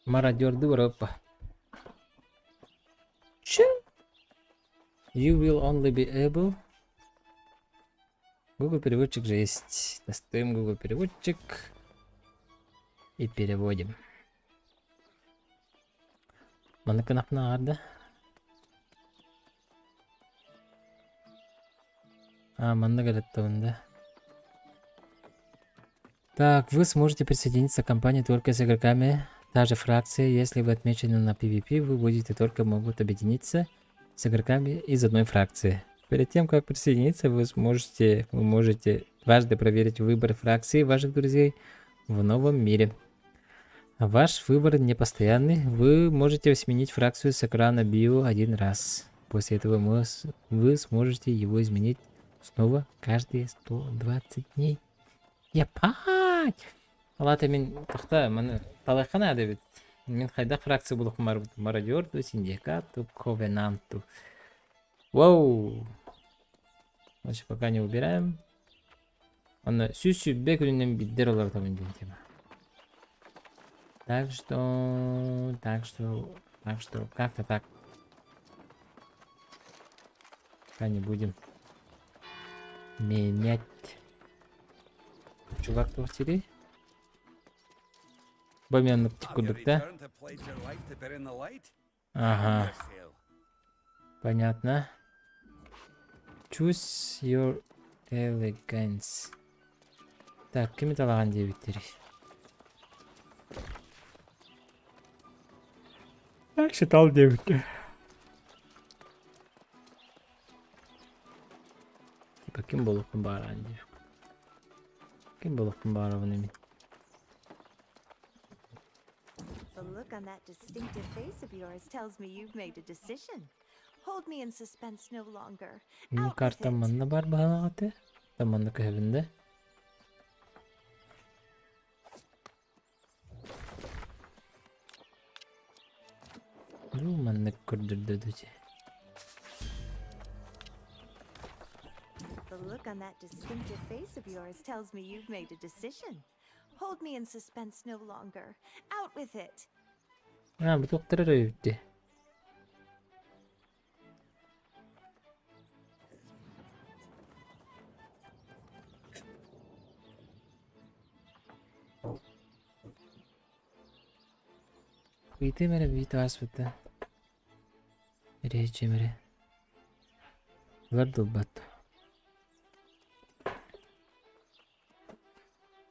Speaker 1: Мародер Европа. Чё? You will only be able. Google переводчик же есть. Достаем Google переводчик и переводим. Mana kenapa ada? Манда готовында. Так, вы сможете присоединиться к компании только с игроками та же фракции. Если вы отмечены на PvP, вы будете только могут объединиться с игроками из одной фракции. Перед тем, как присоединиться, вы можете дважды проверить выбор фракции ваших друзей в новом мире. Ваш выбор непостоянный. Вы можете сменить фракцию с экрана био один раз. После этого вы сможете его изменить снова каждые 120 дней. Епать! Алата мен тоқта, мені талайқана әдебет. Мен қайда фракция болық мародерду, синдикату, ковенанту. Воу! Значит, пока не убираем. Аны сүббе күнүнөн биддер олар тамын дейм тема. Так что, как-то так. Пока не будем менять. Чувак в квартире. Бомянlık çıkırdık da. Ага. Понятно. Choose your elegance. Так, ким талаган дебиттери. Так, считал дебиттер. Типа ким болукун бааран деп. Ким болукун баарабын эми.
Speaker 5: The look on that distinctive face of yours tells me you've made a decision. Hold me in suspense no longer.
Speaker 1: Эми
Speaker 5: Out with
Speaker 1: карта
Speaker 5: it.
Speaker 1: манна бар багагаты. Таманны көбүндө. Ну, манны көрдүрдү же.
Speaker 5: The look on that distinctive face of yours tells me you've made a decision. Hold me in suspense no longer. Out with it.
Speaker 1: Ha, bu doktora öğüttü. Вийти мене вийти асфальтта. Речи мере. Вардубат.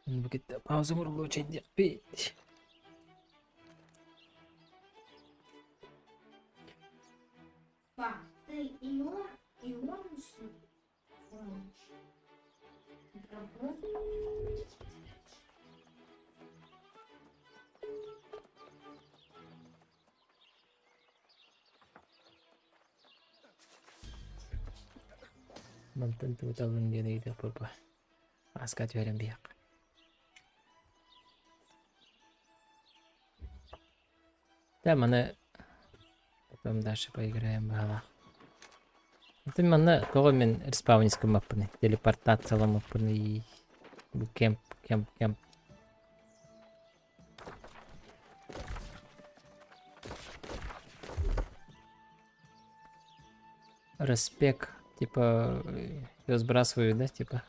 Speaker 1: Bu gitti. Pauzum vuruldu. Çekti. Bit.
Speaker 6: Пап, ты и он
Speaker 1: Belum tentu tahun dia itu apa-apa. Askat verin bir yak. Да, мана потом дальше поиграем бала. Это мана того мен респауниском мапны, телепортация мапны и кемп. Респект, типа, я сбрасываю, да, типа.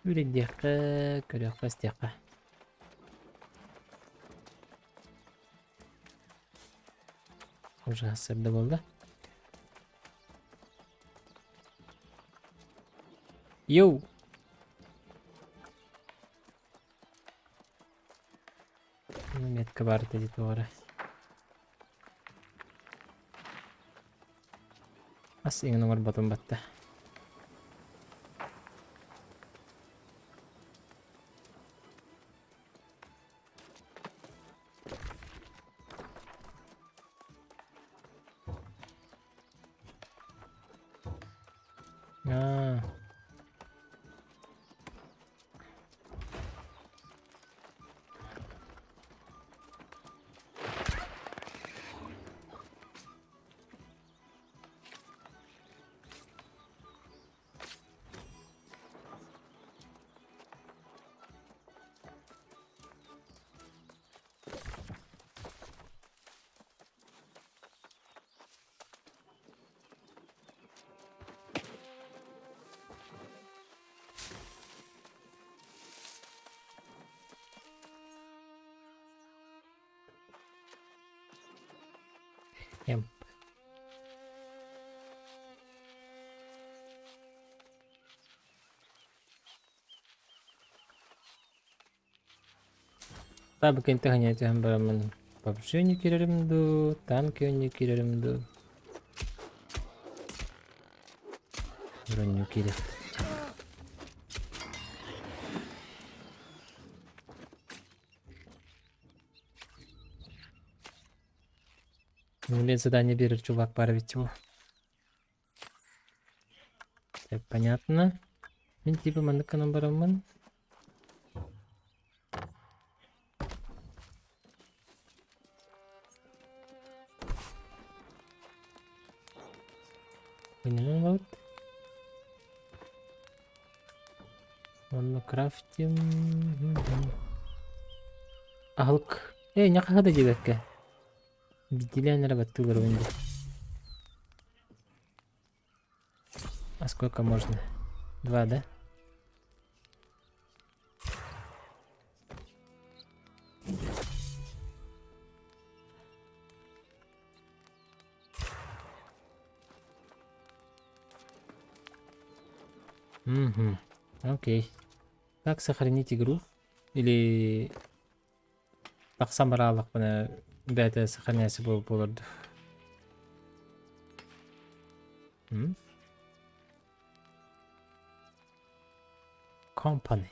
Speaker 1: Yürü diyaka, körüyoruz diyaka. Уже hasırda oldu. Yo. Метка бар dedi doğru. As ingin nomor bottom batta. Em. Tabii ki hanya itu hambaramın PUBG oynuyorum du, tank oynuyorum du. Oynuyorum. Мне задание берет чувак, паровить его. Так, понятно. Мен типа мандыкканан барамын. Понятно, вот. Оны крафтим. Алык. Няқа хада жегекке. Битилянера баттылар önce. А сколько можно? 2, да? Угу. Окей. Как сохранить игру? Или... Тақсам баралық бұны бәті сохранясы болырды. Company.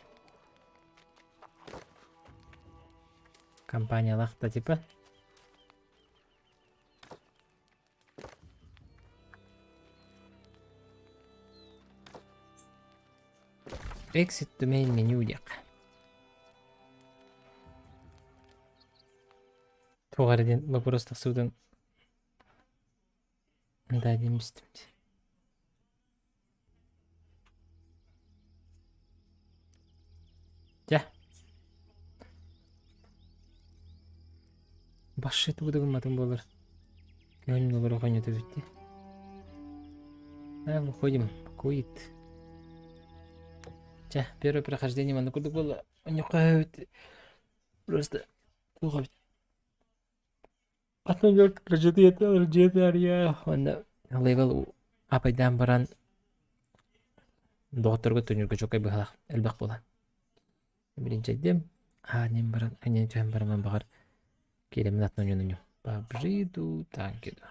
Speaker 1: Компаниялақта типа. Exit the main menu дек. Тоғарыден вопрос тақсудың да демістім. Ja. Башы тұғыдығын матым болыр. Көңім олар оған өтіп өтті. Выходим. Куит. Ja, первое прохождение маны көрдік болы. Нюқа өтті. Просто тұға бет. Атын жорт жетер я. Онда левел апайдан баран доғыттырғы түніргі жоқай бұғалақ. Әлбақ болан. Birinci edeyim. Нем баран, түйен бараман бағар. Келемін атын ойнын. Бабжиду танкеду.